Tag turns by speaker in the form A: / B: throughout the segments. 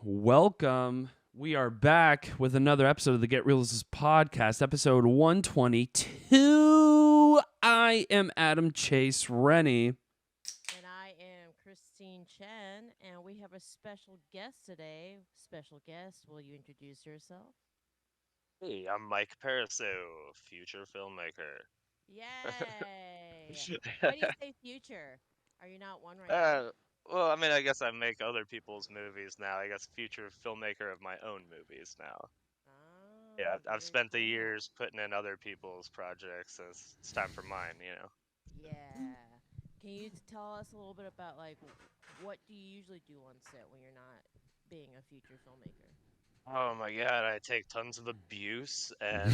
A: Welcome. We are back with another episode of the Get Reelisms Podcast, episode 122. I am Adam Chase Rennie.
B: And I am Christine Chen, and we have a special guest today. Special guest, will you introduce yourself?
C: Hey, I'm Mike Pariseau, future filmmaker.
B: Yay! Why do you say future? Are you not one right now?
C: Well, I mean, I guess I make other people's movies now. I guess future filmmaker of my own movies now.
B: Oh,
C: Yeah, I've
B: very
C: spent the
B: cool.
C: years putting in other people's projects, so it's time for mine, you know.
B: Yeah. Can you tell us a little bit about, like, what do you usually do on set when you're not being a future filmmaker?
C: Oh my God, I take tons of abuse and,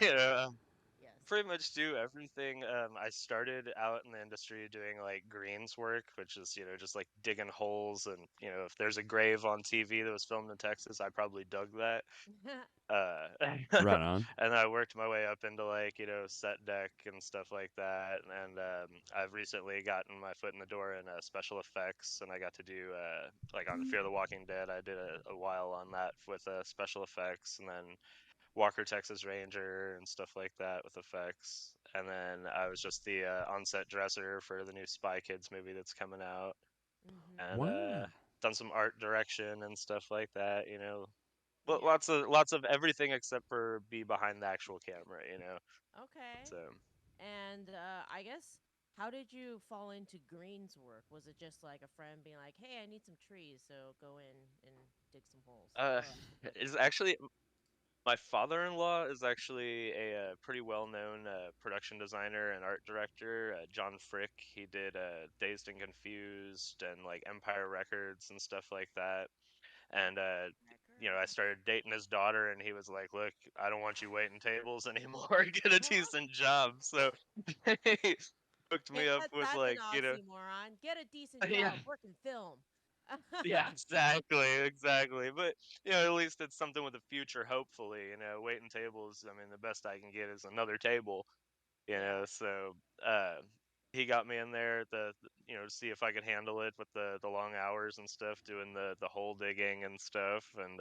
C: you know,
B: Yes.
C: pretty much do everything. I started out in the industry doing like greens work, which is, just like digging holes. And, if there's a grave on TV that was filmed in Texas, I probably dug that.
A: Right on.
C: And I worked my way up into like, set deck and stuff like that. And I've recently gotten my foot in the door in special effects. And I got to do, like on Fear the Walking Dead, I did a while on that with special effects. And then Walker, Texas Ranger and stuff like that with effects. And then I was just the on-set dresser for the new Spy Kids movie that's coming out. And
A: Wow.
C: done some art direction and stuff like that,
B: Yeah.
C: Lots of everything except for be behind the actual camera,
B: Okay.
C: So
B: And I guess, how did you fall into greens work? Was it just like a friend being like, "Hey, I need some trees, so go in and dig some holes"?
C: is actually my father-in-law is actually a pretty well-known production designer and art director, John Frick. He did Dazed and Confused and like Empire Records and stuff like that. And I started dating his daughter, and he was like, "Look, I don't want you waiting tables anymore. Get a decent job." So he hooked me up with
B: That's an
C: like,
B: oxymoron. Get a decent
C: yeah,
B: job, work in film.
C: yeah, exactly. But at least it's something with a future. Hopefully, waiting tables. I mean, the best I can get is another table.
B: Yeah.
C: So he got me in there to see if I could handle it with the long hours and stuff, doing the hole digging and stuff, and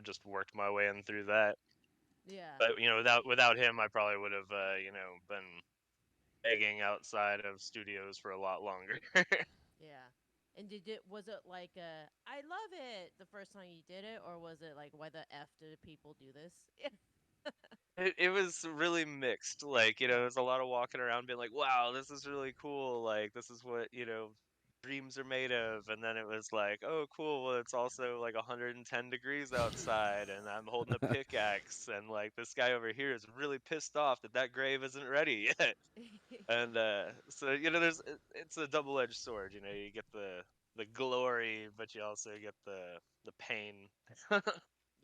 C: just worked my way in through that.
B: Yeah.
C: But without him, I probably would have been begging outside of studios for a lot longer.
B: Yeah. And was it like I love it the first time you did it, or was it like, why the F did people do this?
C: It was really mixed. Like,
B: Yeah.
C: it was a lot of walking around being like, wow, this is really cool. Like, this is what, dreams are made of. And then it was like, oh, cool. Well, it's also like 110 degrees outside and I'm holding a pickaxe. And like, this guy over here is really pissed off that grave isn't ready yet. And so, it's a double-edged sword. You get the glory, but you also get the pain.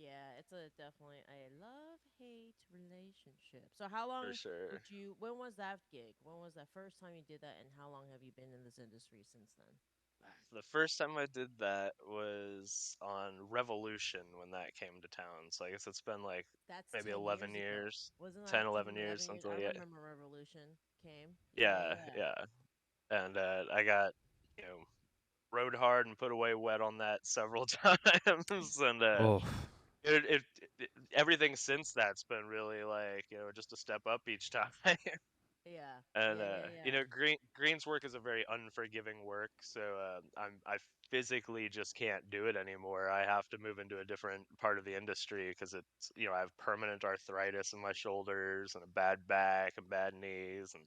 B: Yeah, it's a definitely a love-hate relationship. So how long
C: For sure.
B: when was that gig? When was that first time you did that, and how long have you been in this industry since then?
C: The first time I did that was on Revolution when that came to town. So I guess it's been like
B: That's
C: maybe
B: 10
C: 11
B: years ago.
C: years,
B: Wasn't
C: 10,
B: that 10,
C: 11 years,
B: 11 years?
C: something
B: I
C: like that.
B: remember Revolution came. Yeah,
C: Yeah,
B: yeah,
C: yeah. And I got, rode hard and put away wet on that several times. And
A: Oh,
C: everything since that's been really like, just a step up each time.
B: yeah,
C: And
B: yeah, yeah, yeah,
C: Green's work is a very unforgiving work, so I physically just can't do it anymore. I have to move into a different part of the industry because it's I have permanent arthritis in my shoulders and a bad back and bad knees, and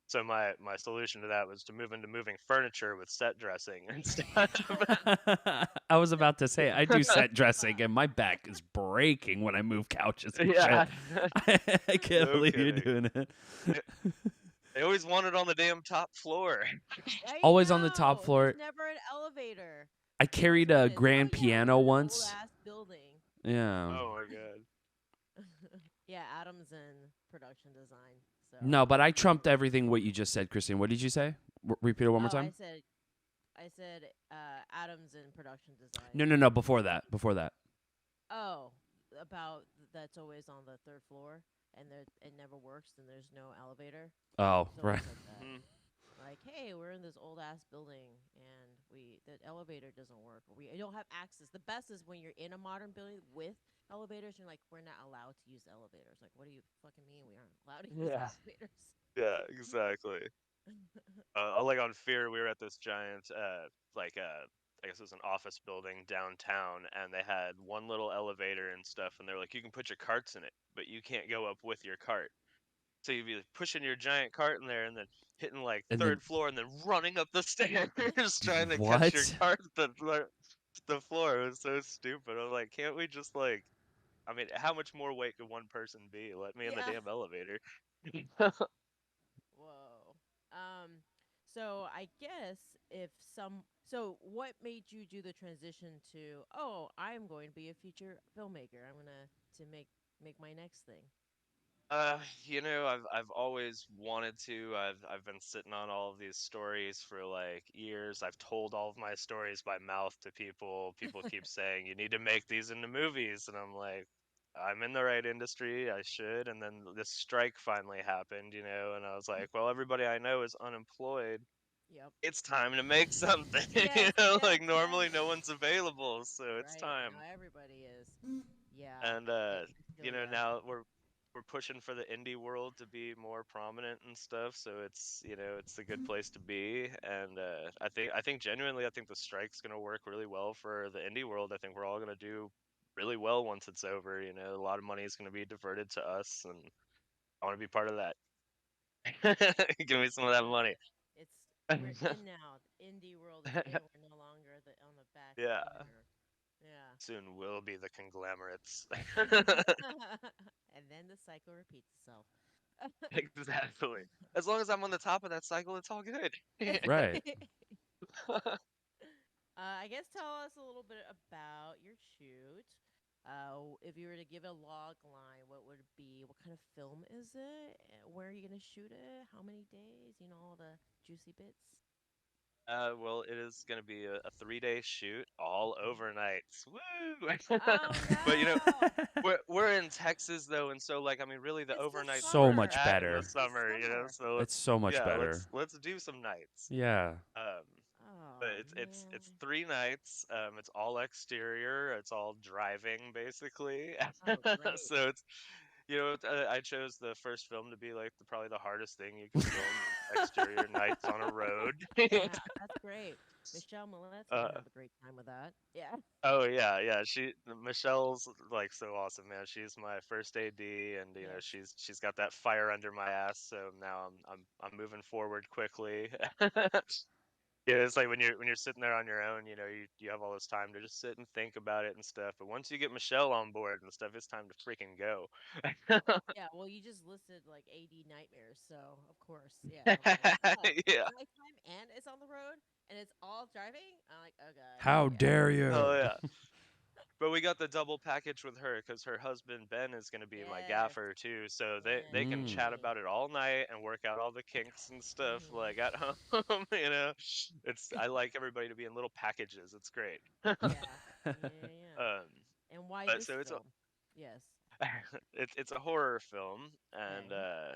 C: so my solution to that was to move into moving furniture with set dressing instead.
A: I was about to say, I do
B: yeah.
A: set dressing and my back is breaking when I move couches and
C: Yeah,
A: shit. I can't
C: no
A: believe you're
C: kidding.
A: doing it.
C: They always want it on the damn top floor.
B: I
A: Always on the top
B: know.
A: floor.
B: There's never an elevator.
A: I
B: You always
A: carried a
B: get it.
A: grand
B: Oh yeah,
A: piano
B: we're in an
A: once.
B: old ass building.
A: Yeah.
C: Oh my God.
B: Yeah, Adam's in production design. So
A: No, but I trumped everything what you just said, Christine. What did you say? Repeat it one more
B: oh,
A: time.
B: I said Adam's in production design.
A: No. Before that.
B: Oh, about that's always on the third floor and it never works and there's no elevator.
A: Oh,
B: It's
A: right.
B: always like that.
C: Mhm.
B: Like, hey, we're in this old ass building and the elevator doesn't work. Or we don't have access. The best is when you're in a modern building with elevators. You're like, we're not allowed to use elevators. Like, what do you fucking mean we aren't allowed to use
C: Yeah.
B: elevators?
C: Yeah, exactly. Like on Fear, we were at this giant, like, I guess it was an office building downtown, and they had one little elevator and stuff, and they're like, you can put your carts in it, but you can't go up with your cart. So you'd be like, pushing your giant cart in there, and then hitting like
A: And then
C: third floor, and then running up the stairs trying to catch your
A: what?
C: cart at the floor. It was so stupid. I was like, can't we just like? I mean, how much more weight could one person be? Let me in the
B: Yeah.
C: damn elevator.
B: Whoa. So I guess if some so what made you do the transition to, oh, I'm going to be a feature filmmaker. I'm gonna to make my next thing.
C: I've always wanted to. I've been sitting on all of these stories for like years. I've told all of my stories by mouth to people. People keep saying you need to make these into movies, and I'm like, I'm in the right industry. I should. And then this strike finally happened, and I was like, well, everybody I know is unemployed.
B: Yep.
C: It's time to make something.
B: Yes, yes,
C: Like normally
B: yes.
C: no one's available, so it's
B: Right.
C: time.
B: Now everybody is. Yeah.
C: And
B: I feel ya.
C: now we're pushing for the indie world to be more prominent and stuff, so it's a good place to be. And I think genuinely, I think the strike's going to work really well for the indie world. I think we're all going to do really well once it's over. A lot of money is going to be diverted to us, and I want to be part of that. Give me some of that money.
B: It's we're in now. The indie world is in. We're no longer on the back
C: Yeah,
B: burner. Yeah.
C: soon we'll be the conglomerates.
B: And then the cycle repeats itself.
C: Exactly. As long as I'm on the top of that cycle, it's all good.
A: Right.
B: I guess tell us a little bit about your shoot. If you were to give a log line, what would it be? What kind of film is it? Where are you gonna shoot it? How many days? You know, all the juicy bits.
C: Well, it is going to be a 3-day shoot, all
B: Okay.
C: overnights. Woo!
B: Oh
C: But
B: no!
C: we're in Texas though, and so like I mean, really the
B: It's the
C: overnights
A: So
C: where
B: summer.
C: we're
A: much
C: at in the
A: better.
B: It's the
C: summer.
B: summer.
C: So
A: It's so much
C: yeah,
A: better.
C: let's do some nights.
A: Yeah.
C: Um, but
B: Oh
C: it's
B: man.
C: 3 nights. It's all exterior. It's all driving basically.
B: Oh great.
C: So I chose the first film to be like probably the hardest thing you could film, exterior nights on a road.
B: Yeah, that's great. Michelle Millette's gonna
C: uh,
B: have a great time with that. Yeah.
C: Oh yeah. Michelle's like so awesome, man. She's my first AD, and
B: Yes.
C: she's got that fire under my ass. So now I'm moving forward quickly. Yeah, it's like when you're sitting there on your own, you have all this time to just sit and think about it and stuff. But once you get Michelle on board and stuff, it's time to freaking go.
B: Yeah, well, you just listed like AD nightmares, so of course, yeah. I'm like,
C: Yeah.
B: nighttime and it's on the road and it's all driving. I'm like, oh god,
A: How
B: yeah,
A: dare
C: Oh
A: you?
C: yeah. But we got the double package with her because her husband Ben is going to be my
B: yes,
C: gaffer too, so they
B: yes,
C: can
A: Mm.
C: chat
B: honey.
C: about it all night and work out all the kinks and stuff
B: Mm-hmm.
C: like at home. I like everybody to be in little packages. It's great.
B: Yeah, yeah, yeah.
C: Um,
B: And why
C: but
B: this
C: so
B: film? Yes.
C: it's a horror film, and
B: Okay.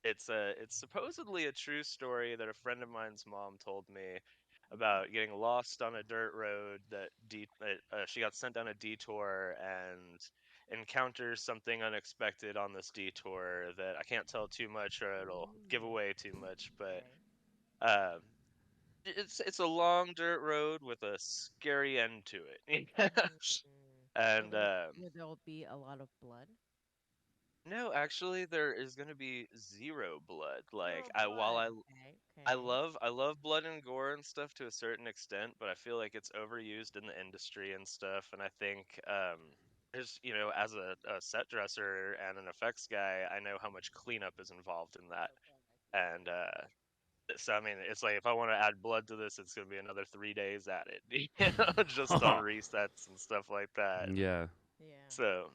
C: it's supposedly a true story that a friend of mine's mom told me about getting lost on a dirt road she got sent down a detour and encounters something unexpected on this detour that I can't tell too much or it'll give
B: Ooh.
C: away too much, but
B: Okay.
C: um it's a long dirt road with a scary end to it.
B: Mm.
C: And
B: Will there be a lot of blood?
C: no, actually there is going to be zero blood. Like
B: Zero
C: I while
B: blood.
C: I
B: Okay.
C: I
B: Okay.
C: love I love blood and gore and stuff to a certain extent, but I feel like it's overused in the industry and stuff. And I think there's as a set dresser and an effects guy, I know how much cleanup is involved in that.
B: Okay. I see.
C: And so I mean, it's like if I want to add blood to this, it's gonna be another 3 days at it, just on resets and stuff like that.
A: Yeah.
B: Yeah.
C: So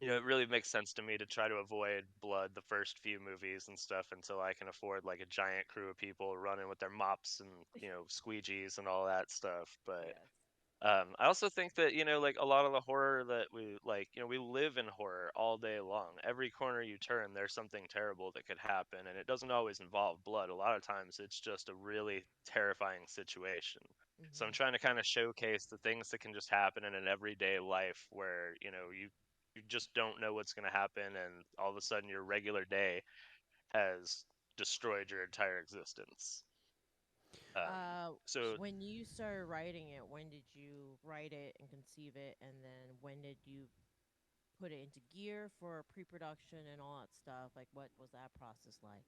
C: it really makes sense to me to try to avoid blood the first few movies and stuff until I can afford like a giant crew of people running with their mops and squeegees and all that stuff. But
B: Yes.
C: I also think that, like a lot of the horror that we like, we live in horror all day long. Every corner you turn, there's something terrible that could happen, and it doesn't always involve blood. A lot of times it's just a really terrifying situation. So I'm
B: Hmm.
C: trying to kind of showcase the things that can just happen in an everyday life where, you just don't know what's going to happen, and all of a sudden your regular day has destroyed your entire existence. So
B: When you started writing it, when did you write it and conceive it, and then when did you put it into gear for pre-production and all that stuff? Like, what was that process like?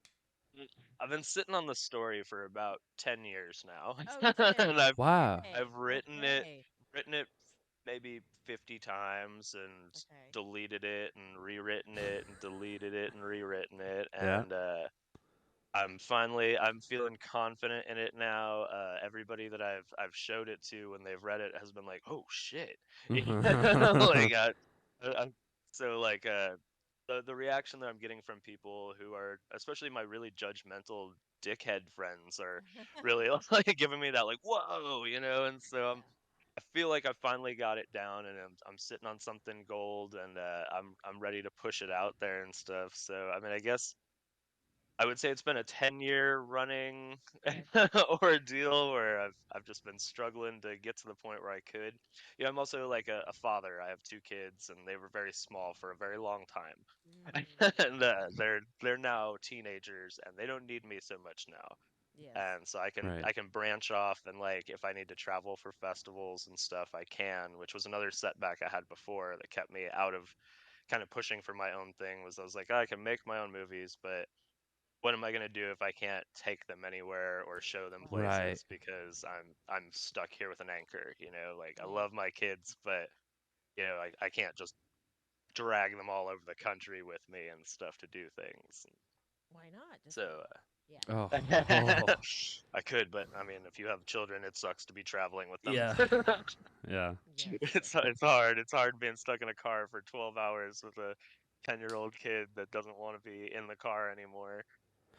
C: mm, I've been sitting on the story for about 10 years now.
B: Oh, you did.
C: And I've
A: Wow.
B: Okay.
C: I've
B: Okay.
C: written it maybe 50 times and
B: Okay.
C: deleted it and rewritten it and deleted it and rewritten it,
A: Yeah.
C: and I'm feeling confident in it now. Everybody that I've showed it to when they've read it has been like, "Oh shit!" Like I so like the reaction that I'm getting from people who are, especially my really judgmental dickhead friends, are really like giving me that like, "Whoa," and so
B: Yeah.
C: I feel like I finally got it down, and I'm sitting on something gold, and I'm ready to push it out there and stuff. So I mean, I guess I would say it's been a 10-year running
B: Okay.
C: ordeal where I've just been struggling to get to the point where I could. I'm also like a father. I have two kids, and they were very small for a very long time.
B: Mm,
C: And they're now teenagers, and they don't need me so much now.
B: yes.
C: And so I can
A: Right.
C: I can branch off, and like if I need to travel for festivals and stuff, I can, which was another setback I had before that kept me out of kind of pushing for my own thing. Was I was like, "Oh, I can make my own movies, but what am I gonna do if I can't take them anywhere or show them
B: Right.
A: Right.
C: places because I'm stuck here with an anchor, like I
B: Yeah.
C: love my kids, but I can't just drag them all over the country with me and stuff to do things.
B: Why not? Just
C: So
B: yeah.
A: Oh.
C: I could, but I mean, if you have children, it sucks to be traveling with them.
A: Yeah. Yeah.
B: Yes. Yes.
C: It's hard. It's hard being stuck in a car for 12 hours with a 10-year-old kid that doesn't want to be in the car anymore.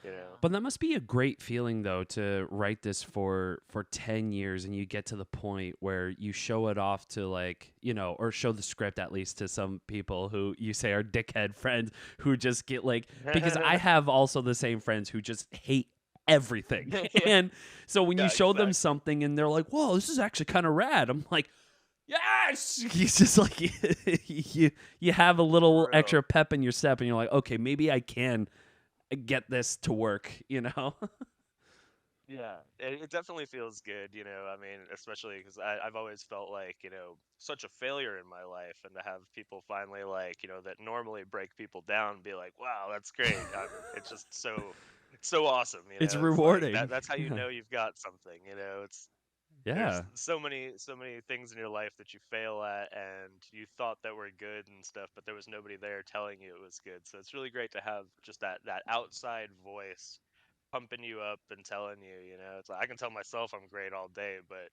C: You know.
B: Yeah.
A: But that must be a great feeling though to write this for 10 years and you get to the point where you show it off to like, or show the script at least to some people who you say are dickhead friends who just get like because I have also the same friends who just hate everything.
C: Yeah,
A: And so when you
C: yeah,
A: show them
C: exactly.
A: something and they're like, "Whoa, this is actually kind of rad." I'm like, "Yes!" He's just like you have a little
C: For real.
A: extra pep in your step and you're like, "Okay, maybe I can get this to work?"
C: Yeah, it definitely feels good, I mean, especially because I've always felt like, such a failure in my life, and to have people finally like, that normally break people down be like, wow, that's great. It's just so awesome,
A: It's
C: It's like
A: rewarding.
C: that's how you
A: Yeah.
C: know you've got something, it's there's
A: Yeah.
C: so many things in your life that you fail at and you thought that were good and stuff, but there was nobody there telling you it was good. So it's really great to have just that outside voice pumping you up and telling you, it's like I can tell myself I'm great all day, but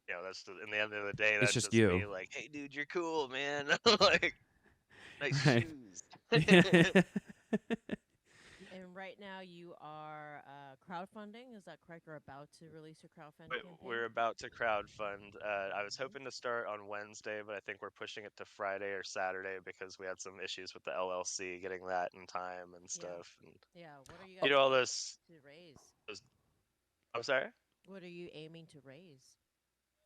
C: that's just, in the end of the day,
A: It's
C: that's
A: just
C: just me
A: you.
C: like, hey dude, you're cool, man. Like nice
A: Right.
C: shoes.
B: And right now you are crowdfunding. Is that correct? Or about to release your crowdfunding campaign?
C: We're about to crowdfund. I was hoping to start on Wednesday, but I think we're pushing it to Friday or Saturday because we had some issues with the LLC getting that in time and
B: Yeah.
C: stuff. And
B: Yeah. What are you guys
C: all
B: aiming
C: this.
B: to raise?
C: those- I'm sorry.
B: What are you aiming to raise?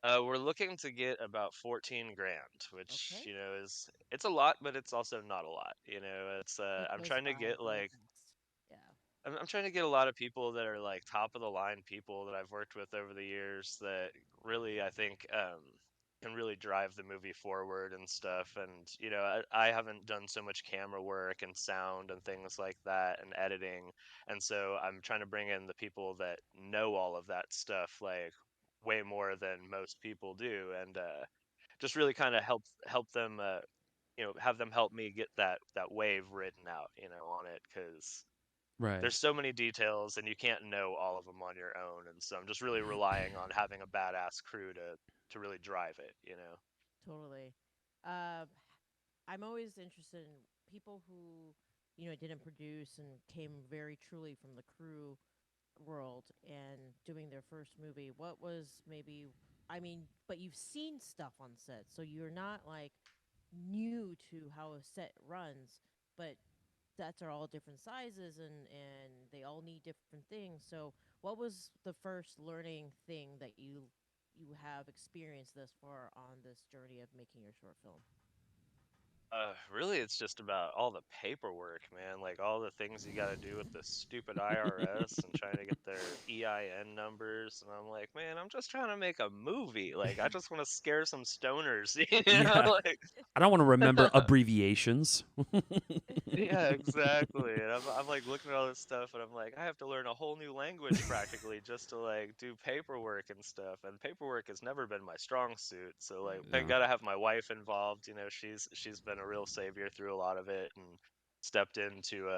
C: We're looking to get about 14 grand, which
B: Okay.
C: is it's a lot, but it's also not a lot. It's
B: It
C: I'm
B: goes
C: trying to
B: by
C: get
B: real
C: like
B: fast. Yeah.
C: I'm trying to get a lot of people that are like top of the line people that I've worked with over the years that really I think can really drive the movie forward and stuff. And I haven't done so much camera work and sound and things like that and editing, and so I'm trying to bring in the people that know all of that stuff like way more than most people do, and just really kind of help them. Have them help me get that wave written out, on it because
A: Right.
C: there's so many details and you can't know all of them on your own, and so I'm just really relying on having a badass crew to really drive it.
B: Totally. Uh, I'm always interested in people who, didn't produce and came very truly from the crew world and doing their first movie. What was maybe I mean, but you've seen stuff on set, so you're not like new to how a set runs. But sets are all different sizes, and they all need different things. So, what was the first learning thing that you have experienced thus far on this journey of making your short film?
C: Really, it's just about all the paperwork, man. Like all the things you got to do with the stupid IRS and trying to get their EIN numbers. And I'm like, man, I'm just trying to make a movie. Like, I just want to scare some stoners, you
A: Yeah.
C: know? Like,
A: I don't want to remember abbreviations.
C: yeah, exactly. And I'm like looking at all this stuff, and I'm like, I have to learn a whole new language practically just to like do paperwork and stuff. And paperwork has never been my strong suit. So like, I
A: Yeah.
C: gotta have my wife involved. You know, she's been a real savior through a lot of it and stepped in to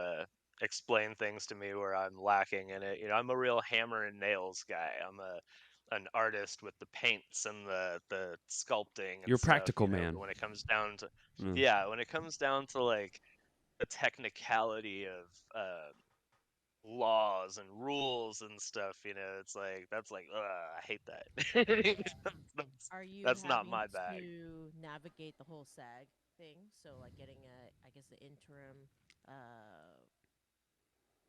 C: explain things to me where I'm lacking in it. You know, I'm a real hammer and nails guy. I'm an artist with the paints and the sculpting and
A: You're a
C: stuff.
A: practical
C: You know,
A: man.
C: but when it comes down to
A: Mm.
C: yeah, when it comes down to like the technicality of laws and rules and stuff, you know, it's like that's like I hate that.
B: Yeah.
C: that's,
B: Are you
C: that's not
B: having
C: my bag.
B: to navigate the whole SAG thing? So, like getting I guess, the interim, uh,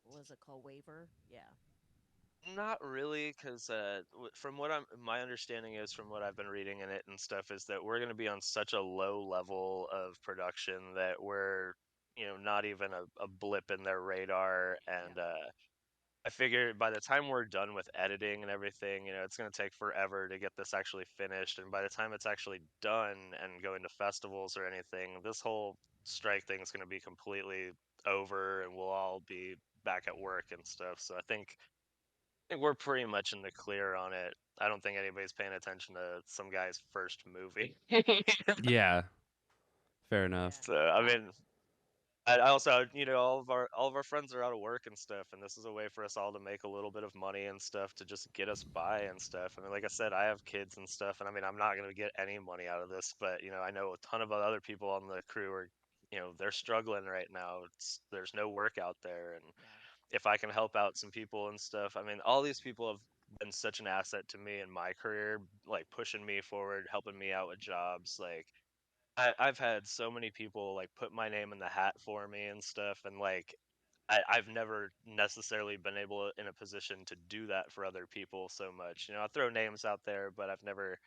B: what was it called, waiver? Yeah.
C: Not really, because from what my understanding is from what I've been reading in it and stuff is that we're going to be on such a low level of production that we're, you know, not even a blip in their radar,
B: Yeah.
C: and I figure by the time we're done with editing and everything, you know, it's going to take forever to get this actually finished. And by the time it's actually done and going to festivals or anything, this whole strike thing is going to be completely over and we'll all be back at work and stuff. So I think we're pretty much in the clear on it. I don't think anybody's paying attention to some guy's first movie.
A: Yeah. Fair
B: Yeah.
A: enough.
C: So, I mean, I also, you know, all of our friends are out of work and stuff, and this is a way for us all to make a little bit of money and stuff to just get us by and stuff. I mean, like I said, I have kids and stuff, and I mean, I'm not gonna get any money out of this, but you know, I know a ton of other people on the crew are, you know, they're struggling right now. There's no work out there, and
B: Yeah.
C: if I can help out some people and stuff, I mean, all these people have been such an asset to me in my career, like pushing me forward, helping me out with jobs, like. I've had so many people like put my name in the hat for me and stuff, and like I've never necessarily been able in a position to do that for other people so much. You know, I throw names out there, but I've never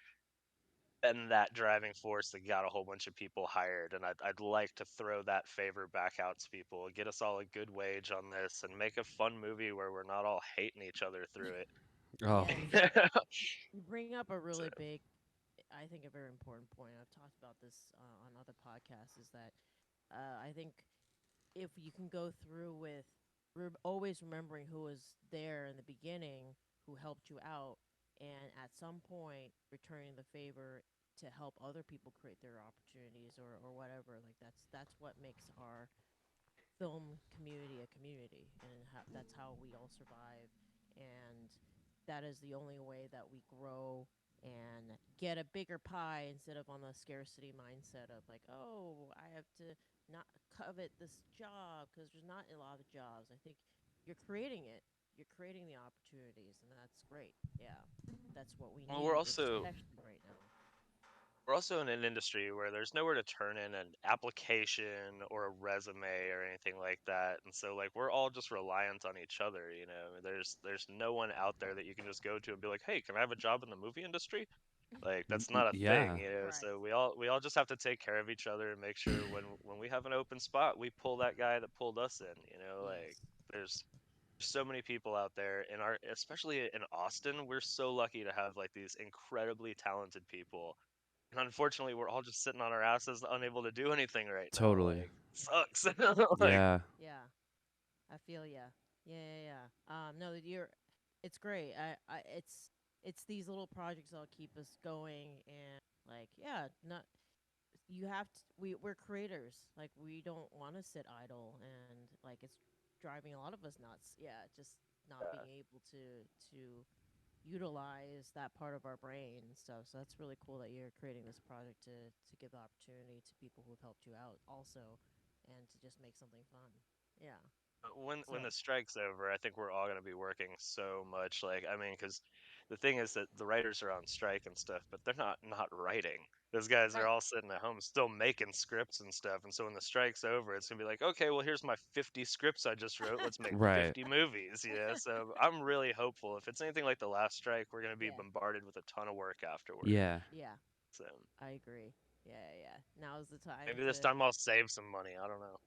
C: been that driving force that got a whole bunch of people hired. And I'd like to throw that favor back out to people, get us all a good wage on this, and make a fun movie where we're not all hating each other through
A: Oh.
B: Yes.
C: it.
B: You bring up a
C: So,
B: really big, I think, a very important point. I've talked about this on other podcasts. Is that I think if you can go through with always remembering who was there in the beginning, who helped you out, and at some point returning the favor to help other people create their opportunities, or whatever. Like that's what makes our film community a community, and that's how we all survive. And that is the only way that we grow and get a bigger pie, instead of on the scarcity mindset of like, oh, I have to not covet this job because there's not a lot of jobs. I think you're creating it. You're creating the opportunities, and that's great. Yeah, that's what we
C: well, we're
B: need,
C: also
B: especially right now.
C: we're also in an industry where there's nowhere to turn in an application or a resume or anything like that, and so like we're all just reliant on each other, you know. There's no one out there that you can just go to and be like, hey, can I have a job in the movie industry? Like that's not a thing,
A: Yeah.
C: you know.
B: Right.
C: So we all just have to take care of each other and make sure when we have an open spot, we pull that guy that pulled us in, you know. Like
B: Yes.
C: there's so many people out there in our, especially in Austin, we're so lucky to have like these incredibly talented people, and unfortunately, we're all just sitting on our asses, unable to do anything right now.
A: Totally.
C: Like,
B: Yeah.
C: sucks. Like,
A: Yeah.
B: Yeah. I feel ya. Yeah. No, you're. It's great. It's these little projects that'll keep us going, and like, yeah, not you have to. We're creators. Like, we don't want to sit idle, and like it's driving a lot of us nuts. Yeah, just not being able to utilize that part of our brain and stuff. So that's really cool that you're creating this project to give the opportunity to people who've helped you out also, and to just make something fun. Yeah.
C: When
B: So
C: the strike's over, I think we're all gonna be working so much. Like, I mean, because the thing is that the writers are on strike and stuff, but they're not writing. Those guys are
B: right.
C: all sitting at home still making scripts and stuff. And so when the strike's over, it's gonna be like, okay, well, here's my 50 scripts I just wrote. Let's make
A: Right.
C: 50 movies. Yeah. So I'm really hopeful. If it's anything like the last strike, we're gonna be
B: Yeah.
C: bombarded with a ton of work afterward.
A: Yeah.
B: Yeah.
C: So
B: I agree. Yeah. Yeah. Now's the time
C: maybe this
B: to.
C: time I'll save some money. I don't know.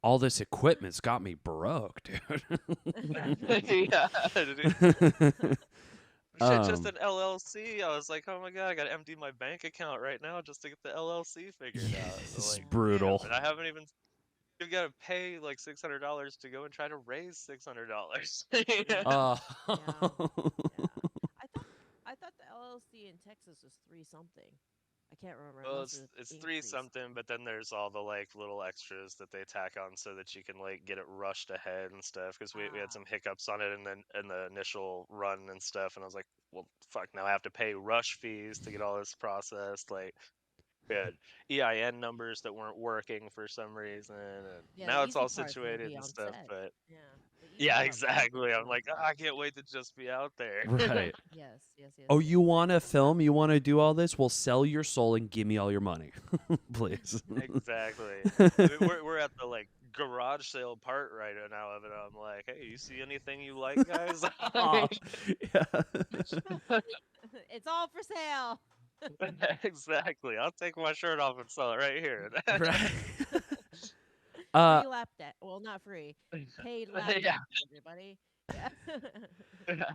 A: All this equipment's got me broke, dude.
C: Yeah. Shit, just
A: um,
C: an LLC. I was like, oh my god, I gotta empty my bank account right now just to get the LLC figured
A: yeah,
C: out. So
A: it's
C: like, damn,
A: brutal.
C: and I haven't even. You've got to pay like $600 to go and try to raise $600. Yeah.
B: Yeah.
A: Uh,
B: Yeah. Yeah. I thought the LLC in Texas was three something. I can't remember
C: Well,
B: unless
C: it's
B: it's
C: it's three
B: increased.
C: something, but then there's all the like little extras that they tack on so that you can like get it rushed ahead and stuff. Because we had
B: Ah.
C: some hiccups on it in the initial run and stuff, and I was like, well, fuck, now I have to pay rush fees to get all this processed. Like, we had EIN numbers that weren't working for some reason, and
B: Yeah. The
C: now it's
B: easy
C: all
B: part's gonna
C: situated
B: be
C: and
B: on
C: stuff.
B: set.
C: But
B: Yeah. The easy
C: yeah,
B: part probably
C: exactly.
B: be
C: I'm
B: on
C: like,
B: set.
C: I can't wait to just be out there.
A: right.
B: Yes. Yes. Yes.
A: Oh,
B: Yes.
A: you want to film? You want to do all this? Well, sell your soul and give me all your money, please.
C: Exactly. I mean, we're at the like garage sale part right now of it. I'm like, hey, you see anything you like, guys?
A: Aw, yeah.
B: It's all for sale.
C: Exactly. I'll take my shirt off and sell it right here.
A: Right.
B: Free lap dance. Well, not free. Paid lap
C: Yeah.
B: dance, everybody. Yeah.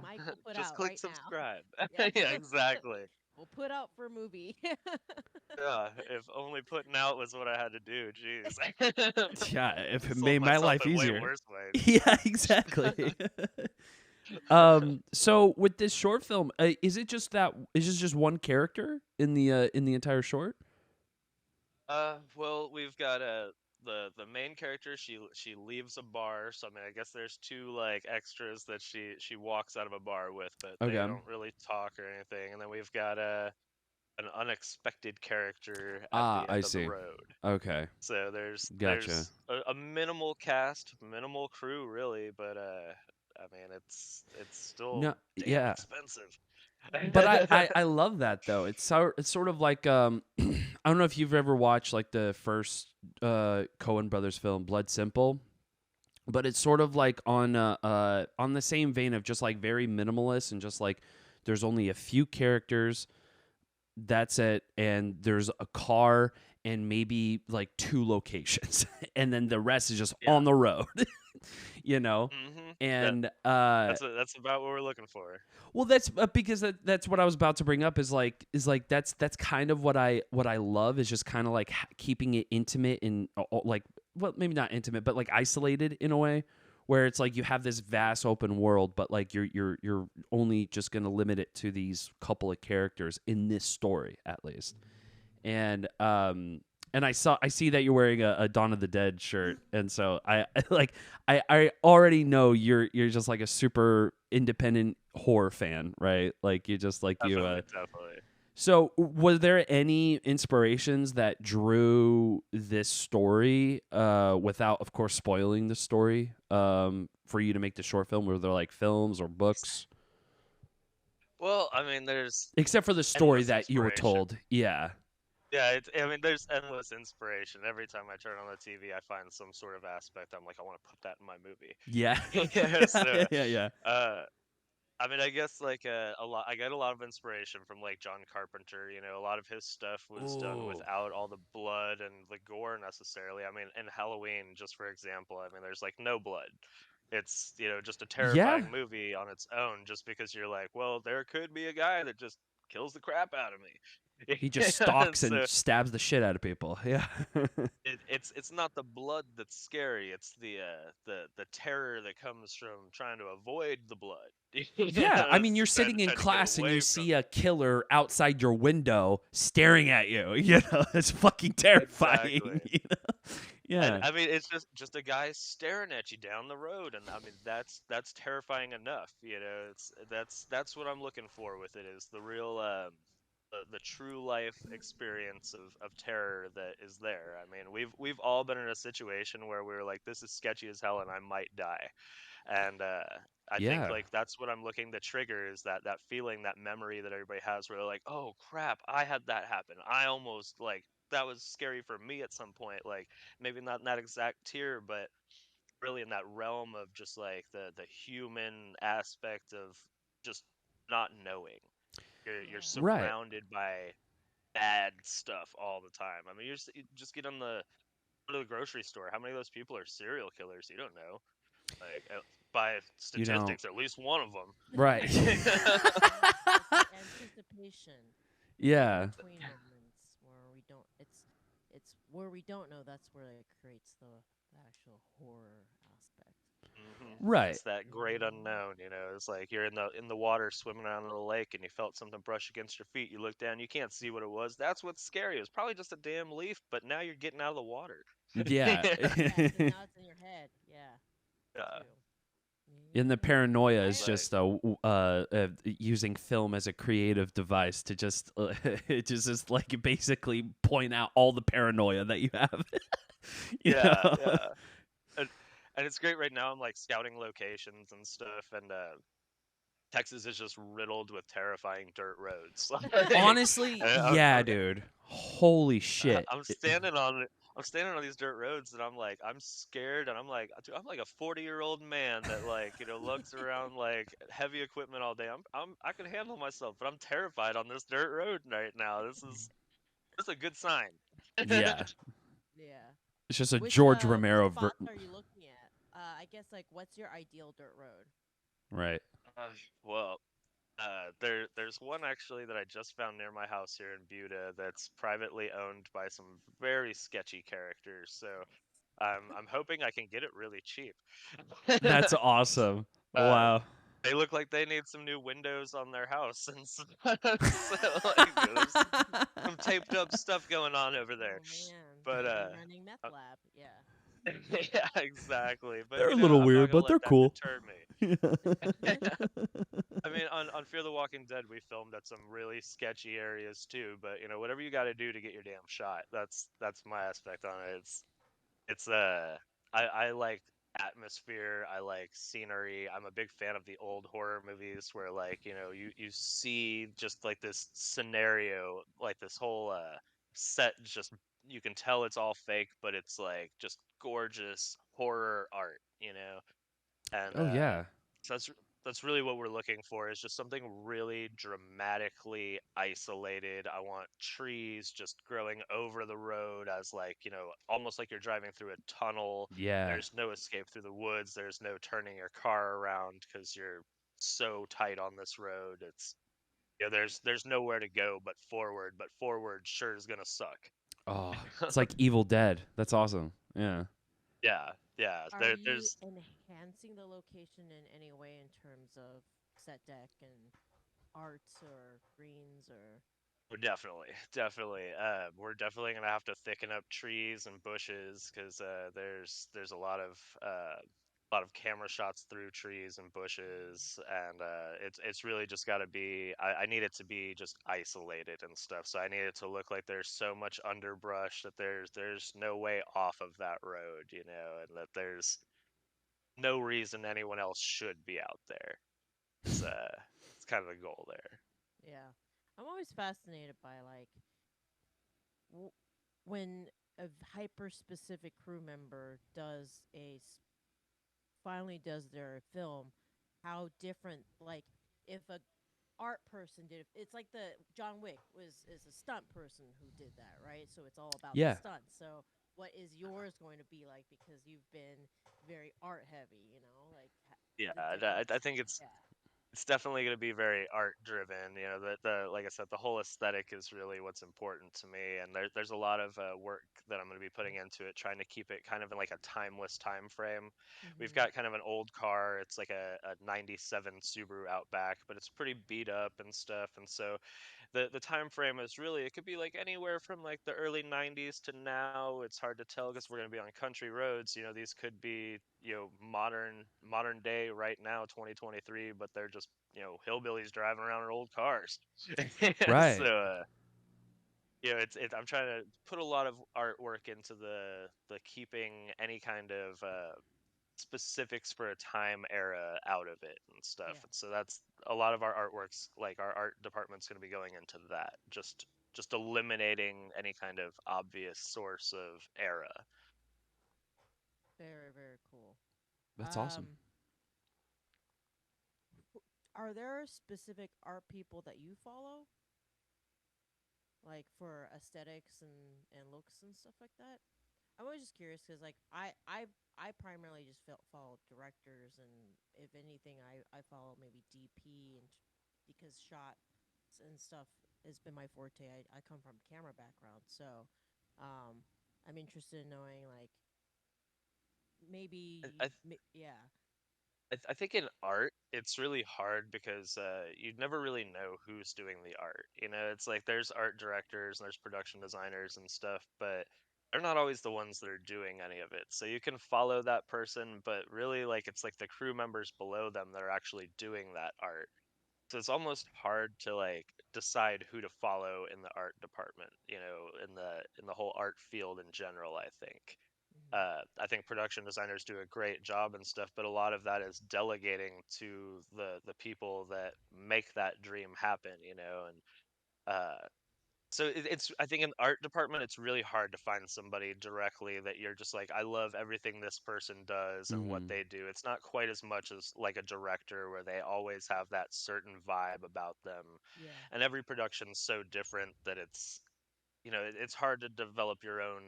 B: Mike will put
C: Just
B: out
C: click
B: right now.
C: subscribe.
B: Yeah.
C: Yeah, exactly.
B: We'll put out for movie.
C: Yeah, if only putting out was what I had to do. Jeez.
A: Yeah, if it
C: Sold
A: made my
C: myself
A: life
C: in way
A: easier.
C: worse ways.
A: Yeah, exactly. So with this short film, is it just that? Is it just one character in the entire short?
C: Well, we've got the main character. She leaves a bar. So I mean, I guess there's two like extras that she walks out of a bar with, but they
A: Okay.
C: don't really talk or anything. And then we've got an unexpected character at
A: Ah,
C: the
A: I
C: end of the
A: see.
C: road.
A: Okay,
C: So there's
A: gotcha.
C: a minimal cast, minimal crew, really, but I mean, it's still
A: No,
C: damn
A: yeah.
C: expensive.
A: But I love that though. It's sort of like I don't know if you've ever watched like the first Coen Brothers film Blood Simple, but it's sort of like on the same vein of just like very minimalist and just like there's only a few characters, that's it, and there's a car and maybe like two locations and then the rest is just
C: Yeah.
A: on the road. you know?
C: Mm-hmm.
A: And
C: That's about what we're looking for.
A: well, that's because that's what I was about to bring up is like that's kind of what I love is just kind of like keeping it intimate and like, well, maybe not intimate, but like isolated in a way where it's like you have this vast open world, but like you're only just gonna limit it to these couple of characters in this story at least. And I see that you're wearing a Dawn of the Dead shirt, and so I already know you're just like a super independent horror fan, right? Like you just like you.
C: Definitely.
A: So, was there any inspirations that drew this story, without, of course, spoiling the story, for you to make the short film? Were there like films or books,
C: Well, I mean, there's
A: except for the story
C: endless
A: that you were
C: inspiration.
A: told? Yeah,
C: Yeah, I mean, there's endless inspiration. Every time I turn on the TV, I find some sort of aspect. I'm like, I want to put that in my movie.
A: yeah,
C: Yeah, so,
A: yeah.
C: I mean, I guess like a lot. I get a lot of inspiration from like John Carpenter. You know, a lot of his stuff was done
A: Ooh.
C: without all the blood and the gore necessarily. I mean, in Halloween, just for example, I mean, there's like no blood. It's just a
A: Yeah,
C: terrifying movie on its own. Just because you're like, well, there could be a guy that just kills the crap out of me.
A: he just stalks and
C: So
A: stabs the shit out of people. Yeah,
C: it's not the blood that's scary. It's the terror that comes from trying to avoid the blood.
A: yeah. I mean, you're
C: Trying
A: sitting
C: to
A: in
C: get
A: class and you
C: away from
A: see a killer outside your window staring at you. You know, it's fucking terrifying.
C: Exactly.
A: You know? Yeah.
C: And I mean, it's just a guy staring at you down the road, and I mean that's terrifying enough. It's that's what I'm looking for with it is the real the true life experience of terror that is there. I mean, we've all been in a situation where we were like, this is sketchy as hell, and I might die. And I think
A: Yeah.
C: like that's what I'm looking to trigger is that feeling, that memory that everybody has, where they're like, oh crap, I had that happen. I almost like that was scary for me at some point. Like maybe not in that exact tier, but really in that realm of just like the human aspect of just not knowing. You're
B: Yeah.
A: Right.
C: surrounded by bad stuff all the time. I mean, you just get on the go to the grocery store. How many of those people are serial killers? You don't know. Like by
A: You don't.
C: statistics, at least one of them.
A: Right.
B: It's the anticipation in the
A: Yeah.
B: between moments where we don't. It's where we don't know. That's where it creates the actual horror aspect.
A: Right.
C: It's that great unknown, you know. It's like you're in the water swimming around in the lake and you felt something brush against your feet. You look down, you can't see what it was. That's what's scary. It was probably just a damn leaf, but now you're getting out of the water.
A: Yeah.
B: Yeah, because now it's in your head. Yeah,
C: Yeah.
B: too.
A: And the
B: Yeah.
A: paranoia is
B: I
C: Like
A: just using film as a creative device to just it just like basically point out all the paranoia that you have. You
C: yeah,
A: know?
C: yeah. And, and it's great right now. I'm like scouting locations and stuff, and Texas is just riddled with terrifying dirt roads. Like,
A: Honestly,
C: and
A: yeah, dude. Holy shit.
C: I'm standing on it. I'm standing on these dirt roads, and I'm like, I'm scared, and I'm like, dude, I'm like a 40-year-old man that like, looks around like heavy equipment all day. I can handle myself, but I'm terrified on this dirt road right now. This is a good sign.
A: Yeah.
B: Yeah.
A: It's just a
B: Which
A: George
B: which
A: Romero
B: spots are you looking at? I guess like what's your ideal dirt road?
A: right.
C: Uh, well, there's one actually that I just found near my house here in Buda that's privately owned by some very sketchy characters. So I'm hoping I can get it really cheap.
A: That's awesome.
C: uh,
A: Wow.
C: they look like they need some new windows on their house, and so like, there's some taped up stuff going on over there.
B: Oh man,
C: But
B: they're running meth lab. Yeah.
C: yeah, exactly. But
A: They're a little
C: I'm not
A: weird,
C: gonna
A: but
C: let
A: they're
C: that
A: cool.
C: deter me. I mean, on Fear the Walking Dead, we filmed at some really sketchy areas too. But whatever you got to do to get your damn shot. That's my aspect on it. It's I like atmosphere. I like scenery. I'm a big fan of the old horror movies where like you see just like this scenario, like this whole set. Just you can tell it's all fake, but it's like just gorgeous horror art. And
A: Oh yeah.
C: so that's really what we're looking for is just something really dramatically isolated. I want trees just growing over the road as like, almost like you're driving through a tunnel.
A: Yeah.
C: There's no escape through the woods. There's no turning your car around because you're so tight on this road. It's there's nowhere to go but forward sure is gonna suck.
A: Oh, it's like Evil Dead. That's awesome. Yeah.
C: Yeah, yeah.
B: Are you
C: There's
B: enhancing the location in any way in terms of set deck and arts or greens or?
C: Definitely, definitely. We're definitely gonna have to thicken up trees and bushes because there's a lot of camera shots through trees and bushes, and it's really just got to be. I need it to be just isolated and stuff. So I need it to look like there's so much underbrush that there's no way off of that road, and that there's no reason anyone else should be out there. It's it's kind of the goal there.
B: Yeah, I'm always fascinated by like w- when a hyper specific crew member finally does their film, how different like if a art person did it's like the John Wick is a stunt person who did that, right? So it's all about the
A: Yeah.
B: stunts. So what is yours going to be like because you've been very art heavy, like
C: Yeah,
B: the difference.
C: I think
B: Yeah.
C: it's definitely going to be very art driven. The like I said, the whole aesthetic is really what's important to me, and there's a lot of work that I'm going to be putting into it, trying to keep it kind of in like a timeless time frame. We've
B: Mhm.
C: got kind of an old car. It's like a '97 Subaru Outback, but it's pretty beat up and stuff, and so the time frame is really it could be like anywhere from like the early 90s to now. It's hard to tell because we're going to be on country roads. These could be modern day right now, 2023, but they're just hillbillies driving around in old cars. So
A: Right.
C: I'm trying to put a lot of artwork into the keeping any kind of specifics for a time era out of it and stuff.
B: Yeah.
C: And so that's a lot of our artworks, like our art department's going to be going into that, just eliminating any kind of obvious source of era.
B: Very, very cool.
A: That's awesome.
B: Um, are there specific art people that you follow, like for aesthetics and looks and stuff like that? I'm always just curious because like I primarily just follow directors, and if anything, I follow maybe DP and because shots and stuff has been my forte. I come from camera background, so um, I'm interested in knowing like
C: I,
B: yeah.
C: I think in art, it's really hard because you'd never really know who's doing the art. It's like there's art directors and there's production designers and stuff, but they're not always the ones that are doing any of it. So you can follow that person, but really, like, it's like the crew members below them that are actually doing that art. So it's almost hard to like decide who to follow in the art department, in the whole art field in general, I think.
B: Hmm.
C: I think production designers do a great job and stuff, but a lot of that is delegating to the people that make that dream happen, and so it's I think in the art department it's really hard to find somebody directly that you're just like I love everything this person does and what
A: Mm-hmm.
C: they do. It's not quite as much as like a director where they always have that certain vibe about them,
B: Yeah.
C: and every production's so different that it's hard to develop your own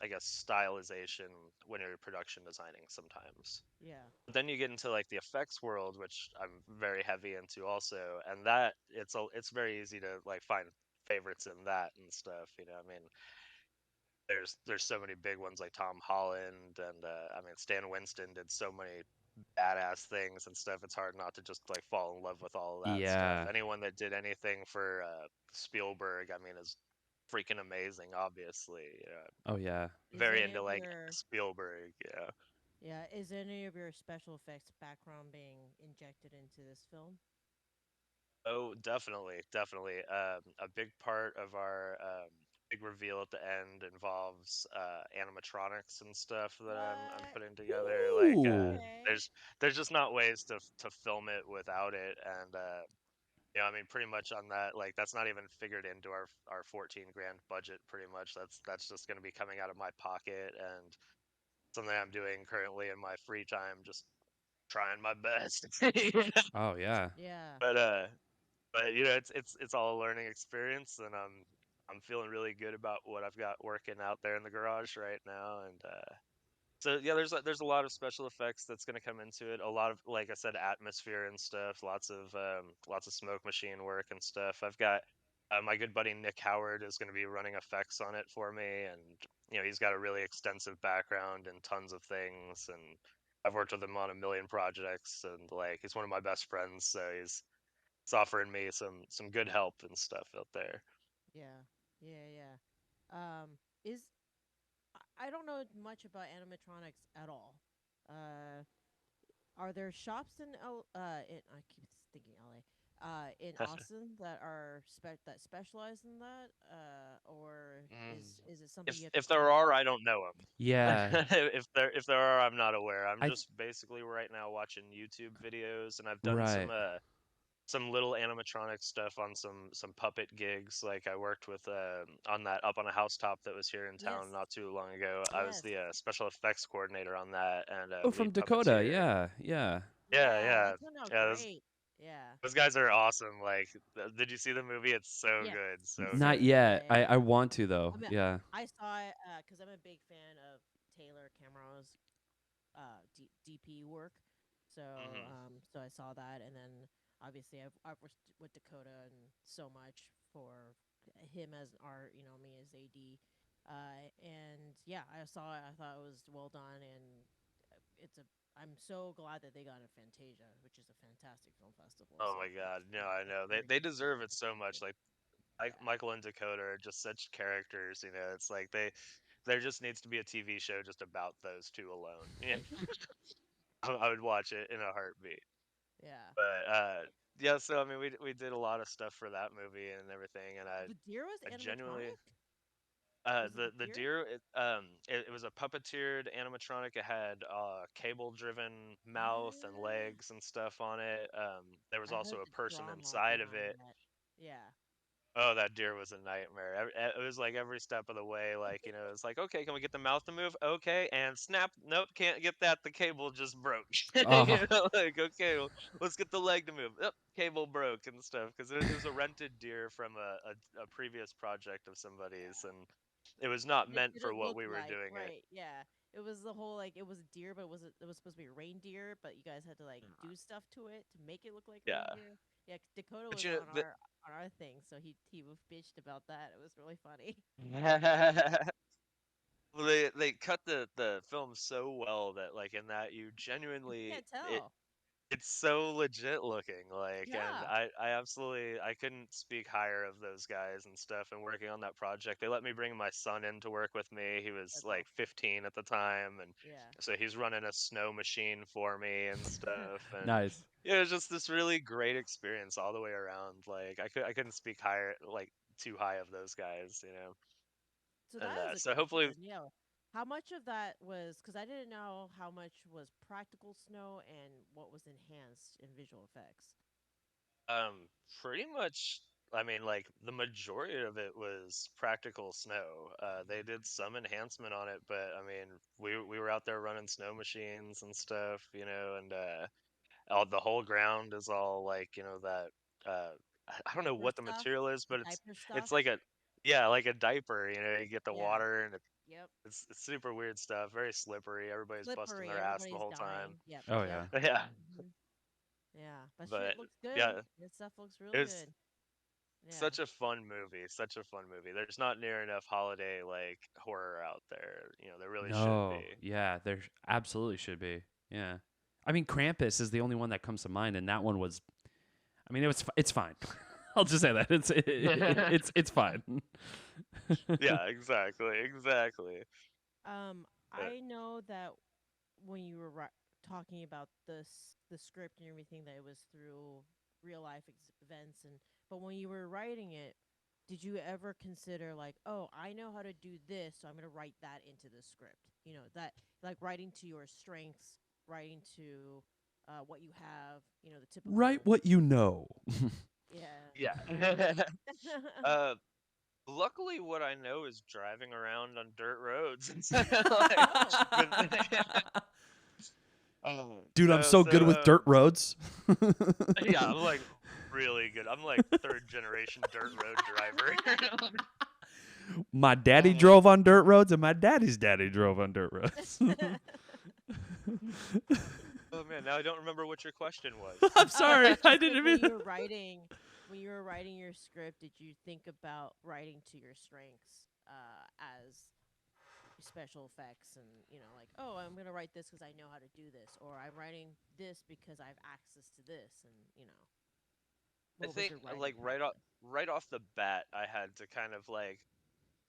C: I guess stylization when you're production designing sometimes.
B: Yeah.
C: But then you get into like the effects world, which I'm very heavy into also, and that it's very easy to like find favorites in that and stuff. I mean, there's so many big ones like Tom Holland and I mean Stan Winston did so many badass things and stuff. It's hard not to just like fall in love with all of that stuff.
A: Yeah.
C: Anyone that did anything for Spielberg, I mean, is freaking amazing. Obviously,
A: Oh yeah.
B: Is
C: very
B: any
C: into
B: of
C: like
B: your
C: Spielberg. Yeah.
B: yeah, is any of your special effects background being injected into this film?
C: Oh, definitely, definitely. A big part of our big reveal at the end involves animatronics and stuff that I'm
B: What?
C: putting together. Like,
A: Ooh.
B: Okay.
C: there's just not ways to film it without it, and I mean, pretty much on that, like that's not even figured into our 14 grand budget. Pretty much, that's just going to be coming out of my pocket and something I'm doing currently in my free time, just trying my best.
A: Oh yeah.
B: Yeah.
C: But it's all a learning experience, and I'm feeling really good about what I've got working out there in the garage right now, and so yeah, there's a lot of special effects that's going to come into it. A lot of, like I said, atmosphere and stuff. Lots of smoke machine work and stuff. I've got my good buddy Nick Howard is going to be running effects on it for me, and he's got a really extensive background in tons of things, and I've worked with him on a million projects, and like he's one of my best friends, so he's offering me some good help and stuff out there.
B: Yeah. Yeah, yeah. Is I don't know much about animatronics at all. Uh, are there shops in I keep thinking LA. In Austin that are that specialize in that? Or
C: Mm.
B: is it something
C: If
B: you have to
C: if there
B: find?
C: are, I don't know them.
A: Yeah.
C: If there are, I'm not aware. I'm
A: I
C: just basically right now watching YouTube videos, and I've done
A: right.
C: some little animatronic stuff on some puppet gigs. Like I worked with on that Up on a Housetop that was here in
B: Yes.
C: town not too long ago. I was
B: Yes.
C: the special effects coordinator on that and
A: Oh, from
C: lead
A: Dakota.
C: puppeteer.
A: Yeah. Yeah.
C: Yeah,
B: Yeah,
C: yeah,
B: that turned out
C: yeah.
B: great. Yeah.
C: Those guys are awesome. Like, did you see the movie? It's so
B: Yes.
C: good, so
B: So
A: Not
C: good.
A: yet.
B: yeah,
A: I
B: yeah.
A: want to though.
B: I mean,
A: Yeah.
B: I saw it because I'm a big fan of Taylor Cameron's DP work. So
C: Hmm.
B: so I saw that, and then obviously I've worked with Dakota and so much for him as art, me as AD. And yeah, I saw it. I thought it was well done, and it's a. I'm so glad that they got a Fantasia, which is a fantastic film festival.
C: Oh
B: So
C: my God, no, I
B: it's
C: know they
B: very
C: they
B: good
C: deserve it
B: for
C: so
B: them to
C: much.
B: do.
C: Like
B: Yeah.
C: Michael and Dakota are just such characters. It's like there just needs to be a TV show just about those two alone. Yeah, I would watch it in a heartbeat.
B: Yeah.
C: But yeah. So I mean, we did a lot of stuff for that movie and everything, and
B: The deer was
C: I genuinely
B: animatronic. Was it the
C: the
B: deer?
C: deer it was a puppeteered animatronic. It had cable driven mouth and
B: What?
C: legs and stuff on it. There was
B: I
C: also
B: heard
C: a
B: the
C: person
B: drama
C: inside of
B: behind
C: it.
B: that. Yeah.
C: Oh, that deer was a nightmare. It was like every step of the way, like, it's like, okay, can we get the mouth to move? Okay, and snap. Nope, can't get that. The cable just broke.
A: Oh,
C: Like, okay, well, let's get the leg to move. Yep, cable broke and stuff because it was a rented deer from a previous project of somebody's, and it was not
B: But it
C: meant for
B: didn't
C: what
B: look
C: we were
B: like
C: doing it.
B: right. Yeah. It was the whole like it was a deer, but it was supposed to be a reindeer, but you guys had to like do stuff to it to make it look like
C: Yeah,
B: reindeer. Yeah, 'cause Dakota
C: but
B: was on our thing, so he was bitched about that. It was really funny.
C: well, they cut the film so well that like in that you
B: You
C: genuinely
B: can't tell.
C: it's so legit looking, like, and
B: Yeah,
C: I absolutely I couldn't speak higher of those guys and stuff and working on that project. They let me bring my son in to work with me. He was
B: that's
C: like
B: awesome.
C: 15 at the time, and
B: Yeah.
C: so he's running a snow machine for me and stuff, and
A: nice.
C: yeah, it was just this really great experience all the way around. Like I couldn't speak higher, like too high of those guys,
B: So
C: and
B: that is a
C: so
B: cool
C: hopefully
B: story. Yeah. How much of that was because I didn't know how much was practical snow and what was enhanced in visual effects.
C: Pretty much, I mean, like the majority of it was practical snow. They did some enhancement on it, but I mean, we were out there running snow machines and stuff, and all the whole ground is all like, that I don't know
B: Diaper
C: what the
B: stuff,
C: material is,
B: the
C: but
B: diaper
C: it's
B: stuff.
C: like a yeah, like a diaper, you get the
B: Yeah.
C: water and
B: Yep.
C: it's super weird stuff, very slippery. Everybody's busting
B: Slippery.
C: their ass the
B: Everybody's
C: whole time.
B: dying. Yep.
A: Oh
B: Yep.
A: yeah.
C: Yeah,
B: hmm Yeah. But shit
C: but
B: looks good.
C: yeah,
B: This stuff looks
C: it
B: real
C: was
B: good. Yeah.
C: such a fun movie, such a fun movie. There's not near enough holiday like horror out there. There really should be.
A: No, yeah, there absolutely should be. Yeah, I mean Krampus is the only one that comes to mind, and that one was. I mean, it's fine. I'll just say that it's fine.
C: Yeah, exactly, exactly. But
B: I know that when you were talking about the script and everything, that it was through real life events, and but when you were writing it, did you ever consider like, oh, I know how to do this, so I'm gonna write that into the script? That like writing to your strengths, writing to what you have. The
A: Write
B: typical.
A: what you know.
B: Yeah.
C: yeah. uh, Luckily, what I know is driving around on dirt roads. Like,
B: Oh.
A: Dude, I'm so good with dirt roads.
C: yeah, I'm like really good. I'm like third generation dirt road driver.
A: My daddy
C: Uh,
A: drove on dirt roads, and my daddy's daddy drove on dirt roads.
C: oh man, now I don't remember what your question was.
A: I'm sorry, I
B: Just like
A: didn't mean.
B: when you were writing your script, did you think about writing to your strengths as special effects and like, oh, I'm gonna write this because I know how to do this, or I'm writing this because I have access to this, and
C: I
B: what was
C: think
B: your writing
C: like
B: process?
C: right off the bat, I had to kind of like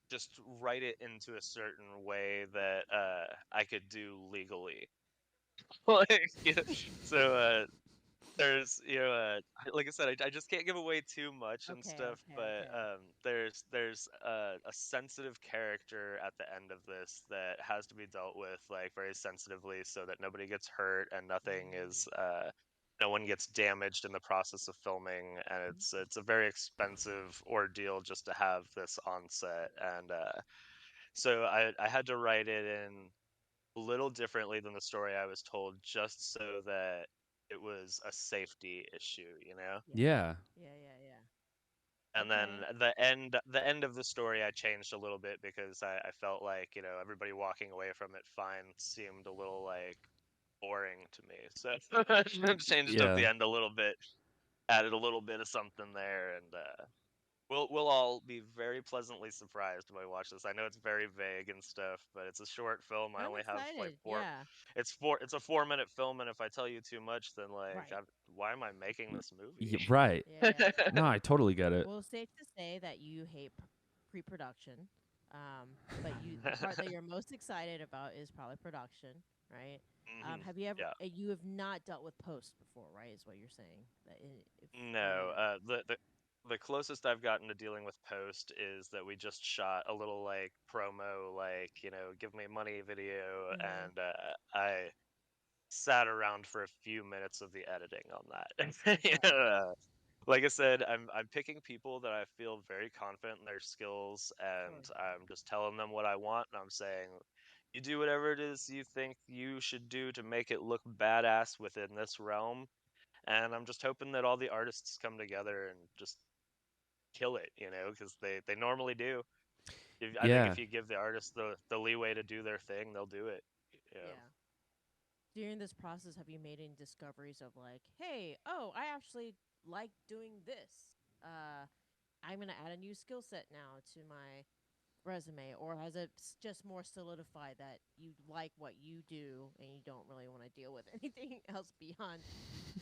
C: just write it into a certain way that I could do legally. Like, so there's like I said, I just can't give away too much and
B: Okay,
C: stuff,
B: okay,
C: but
B: okay.
C: there's a sensitive character at the end of this that has to be dealt with like very sensitively so that nobody gets hurt and nothing
B: Mm.
C: is no one gets damaged in the process of filming, and it's a very expensive ordeal just to have this on set, and so I had to write it in a little differently than the story I was told, just so that it was a safety issue.
B: Yeah,
A: Yeah.
B: yeah, yeah, yeah.
C: And then
B: Okay.
C: the end of the story I changed a little bit because I felt like everybody walking away from it fine seemed a little like boring to me, so I changed up
A: Yeah.
C: the end a little bit, added a little bit of something there, and we'll all be very pleasantly surprised when we watch this. I know it's very vague and stuff, but it's a short film. I
B: I'm
C: only have like
B: excited.
C: four.
B: Yeah.
C: It's a 4-minute film, and if I tell you too much, then like,
B: Right.
C: why am I making this
A: Right.
B: Yeah, yeah.
A: No, I totally get it.
B: Well, safe to say that you hate pre-production. But the part that you're most excited about is probably production. right?
C: Hmm.
B: Have you ever?
C: Yeah.
B: You have not dealt with post before, right? Is what you're saying? That if when
C: No,
B: you're
C: the closest I've gotten to dealing with post is that we just shot a little like promo, like give me money video,
B: mm-hmm.
C: and I sat around for a few minutes of the editing on that.
B: Right,
C: Like I said, I'm picking people that I feel very confident in their skills,
B: sure.
C: and I'm just telling them what I want, and I'm saying, you do whatever it is you think you should do to make it look badass within this realm, and I'm just hoping that all the artists come together and just kill it, because they normally do. I think
A: Yeah.
C: if you give the artists the leeway to do their thing, they'll do it. Yeah.
B: Yeah. During this process, have you made any discoveries of like, hey, oh, I actually like doing this. I'm gonna add a new skill set now to my resume, or has it just more solidified that you like what you do and you don't really want to deal with anything else beyond,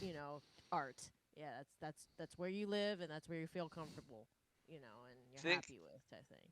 B: you know, art? Yeah, that's where you live and that's where you feel comfortable, and
C: I
B: you're
C: think
B: happy with. I think.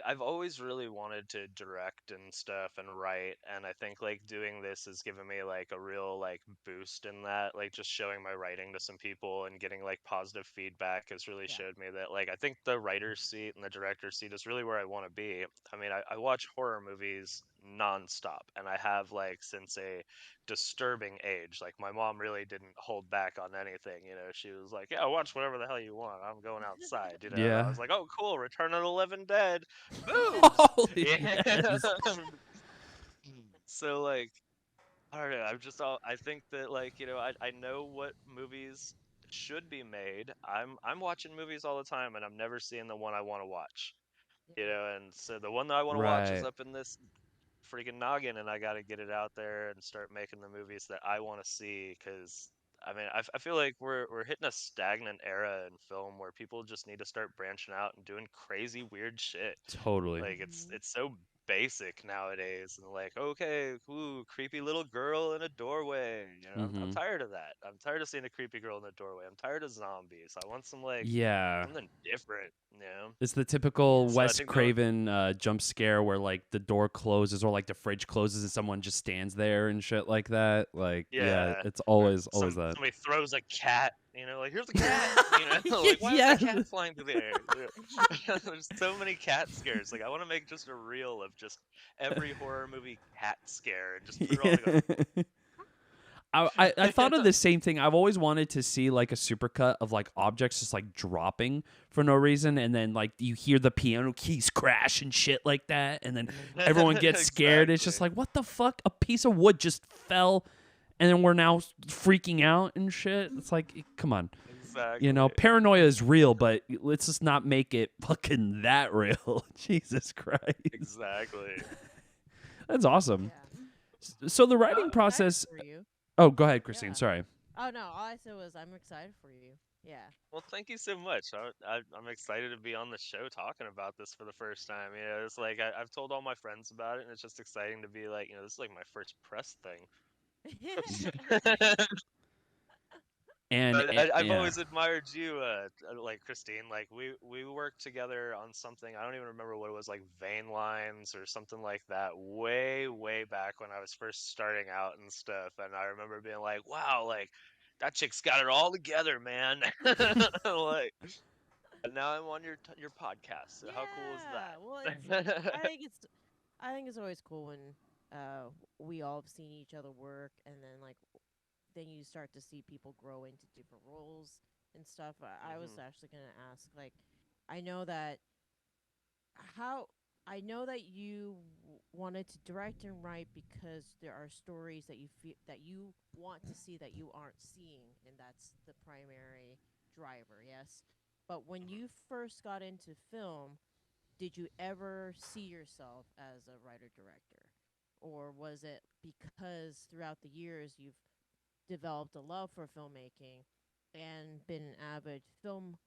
C: I've always really wanted to direct and stuff and write, and I think like doing this has given me like a real like boost in that. Like just showing my writing to some people and getting like positive feedback has really
B: Yeah.
C: showed me that like I think the writer's seat and the director's seat is really where I want to be. I mean, I watch horror movies nonstop, and I have like since a disturbing age. Like my mom really didn't hold back on anything. She was like, "Yeah, watch whatever the hell you want. I'm going outside." And I
A: Yeah.
C: was like, "Oh, cool, Return of the Living Dead." Boobs.
A: Holy
C: Yeah.
A: yes.
C: So like I don't know. I think that like I know what movies should be made. I'm watching movies all the time, and I'm never seeing the one I want to watch.
B: Yeah.
C: And so the one that I want to watch is
A: Right.
C: up in this freaking noggin, and I got to get it out there and start making the movies that I want to see. Because I mean, I feel like we're hitting a stagnant era in film where people just need to start branching out and doing crazy weird shit.
A: Totally.
C: Like
B: Mm-hmm.
C: it's so basic nowadays, and like, okay, ooh, creepy little girl in a doorway. I'm
A: Mhm.
C: tired of that. I'm tired of seeing a creepy girl in a doorway. I'm tired of zombies. I want some like
A: Yeah.
C: something different.
A: It's the
B: Yeah.
A: typical
C: So I
A: Wes
C: think the
A: Craven jump scare where like the door closes or like the fridge closes and someone just stands there and shit like that. Like, yeah,
C: Yeah,
A: it's
C: or
A: always that.
C: somebody throws a cat. Like here's a cat. Like why is that
A: Yes.
C: cat flying through the air? There's so many cat scares. Like I want to make just a reel of just every horror movie cat scare and just put it all together.
A: Yeah. I thought of the same thing. I've always wanted to see like a supercut of like objects just like dropping for no reason, and then like you hear the piano keys crash and shit like that, and then everyone gets scared. It's just
C: Exactly.
A: like, what the fuck? A piece of wood just fell, and then we're now freaking out and shit. It's like, come on,
C: Exactly.
A: paranoia is real, but let's just not make it fucking that real. Jesus Christ,
C: Exactly.
A: that's awesome.
B: Yeah.
A: So the
B: I'm
A: writing
B: excited
A: process.
B: for you.
A: Oh, go ahead, Christine.
B: Yeah.
A: Sorry.
B: Oh no, all I said was I'm excited for you. Yeah.
C: Well, thank you so much. I'm excited to be on the show talking about this for the first time. It's like I've told all my friends about it, and it's just exciting to be like, this is like my first press thing. But I've
A: Yeah.
C: always admired you, like Christine. Like we worked together on something. I don't even remember what it was, like vein lines or something like that. Way back when I was first starting out and stuff. And I remember being like, "Wow, like that chick's got it all together, man." Like, and now I'm on your podcast. So how cool is
B: Yeah. Well,
C: that?
B: I think it's I think it's always cool when uh we all have seen each other work, and then then you start to see people grow into different roles and stuff. I was
C: Hmm.
B: actually gonna ask, like, I know that how I know that you wanted to direct and write because there are stories that you feel that you want to see that you aren't seeing, and that's the primary driver. Yes, but when you first got into film, did you ever see yourself as a writer director, or was it because throughout the years you've developed a love for filmmaking and been an avid film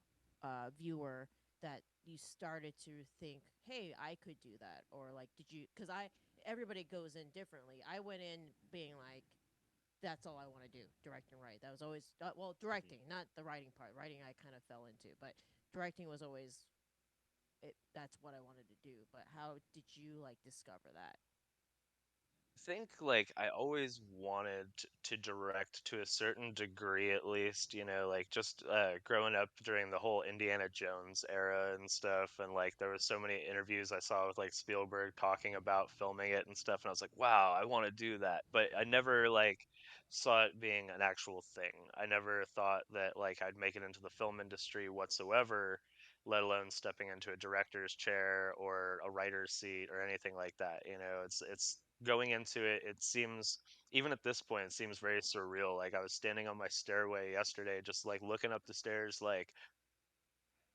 B: viewer that you started to think, hey, I could do that? Or like, did you? Because everybody goes in differently. I went in being like, that's all I want to do, direct and write. That was always, directing, not the writing part. Writing I kind of fell into, but directing was always that's what I wanted to do. But how did you like discover that?
C: think like I always wanted to direct to a certain degree, at least, like just growing up during the whole Indiana Jones era and stuff, and like there was so many interviews I saw with like Spielberg talking about filming it and stuff, and I was like, wow, I want to do that, but I never like saw it being an actual thing. I never thought that like I'd make it into the film industry whatsoever, let alone stepping into a director's chair or a writer's seat or anything like that. It's going into it. It seems, even at this point, it seems very surreal. Like I was standing on my stairway yesterday, just like looking up the stairs, like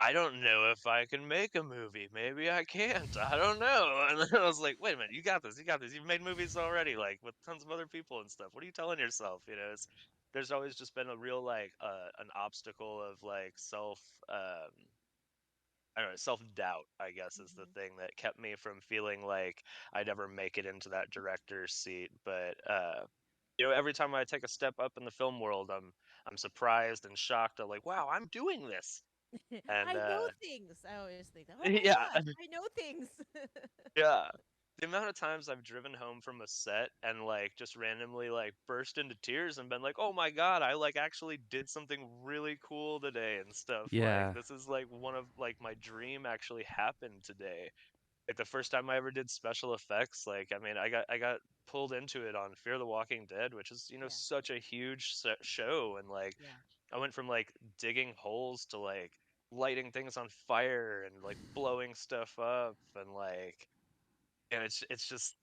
C: I don't know if I can make a movie. Maybe I can't. I don't know. And then I was like, wait a minute, you got this. You got this. You've made movies already, like with tons of other people and stuff. What are you telling yourself? There's always just been a real like an obstacle of like I don't know, self-doubt, I guess, is the
B: Hmm.
C: thing that kept me from feeling like I'd ever make it into that director's seat. But every time I take a step up in the film world, I'm surprised and shocked. I'm like, wow, I'm doing this. And
B: I know things. I always think that. Oh my
C: yeah,
B: gosh, I know things.
C: yeah. The amount of times I've driven home from a set and like just randomly like burst into tears and been like, "Oh my God, I like actually did something really cool today and stuff. Like
A: Yeah.
C: this is like one of like my dream actually happened today." Like the first time I ever did special effects, like I mean, I got pulled into it on Fear the Walking Dead, which is
B: Yeah,
C: such a huge show, and like
B: yeah.
C: I went from like digging holes to like lighting things on fire and like blowing stuff up and like it's just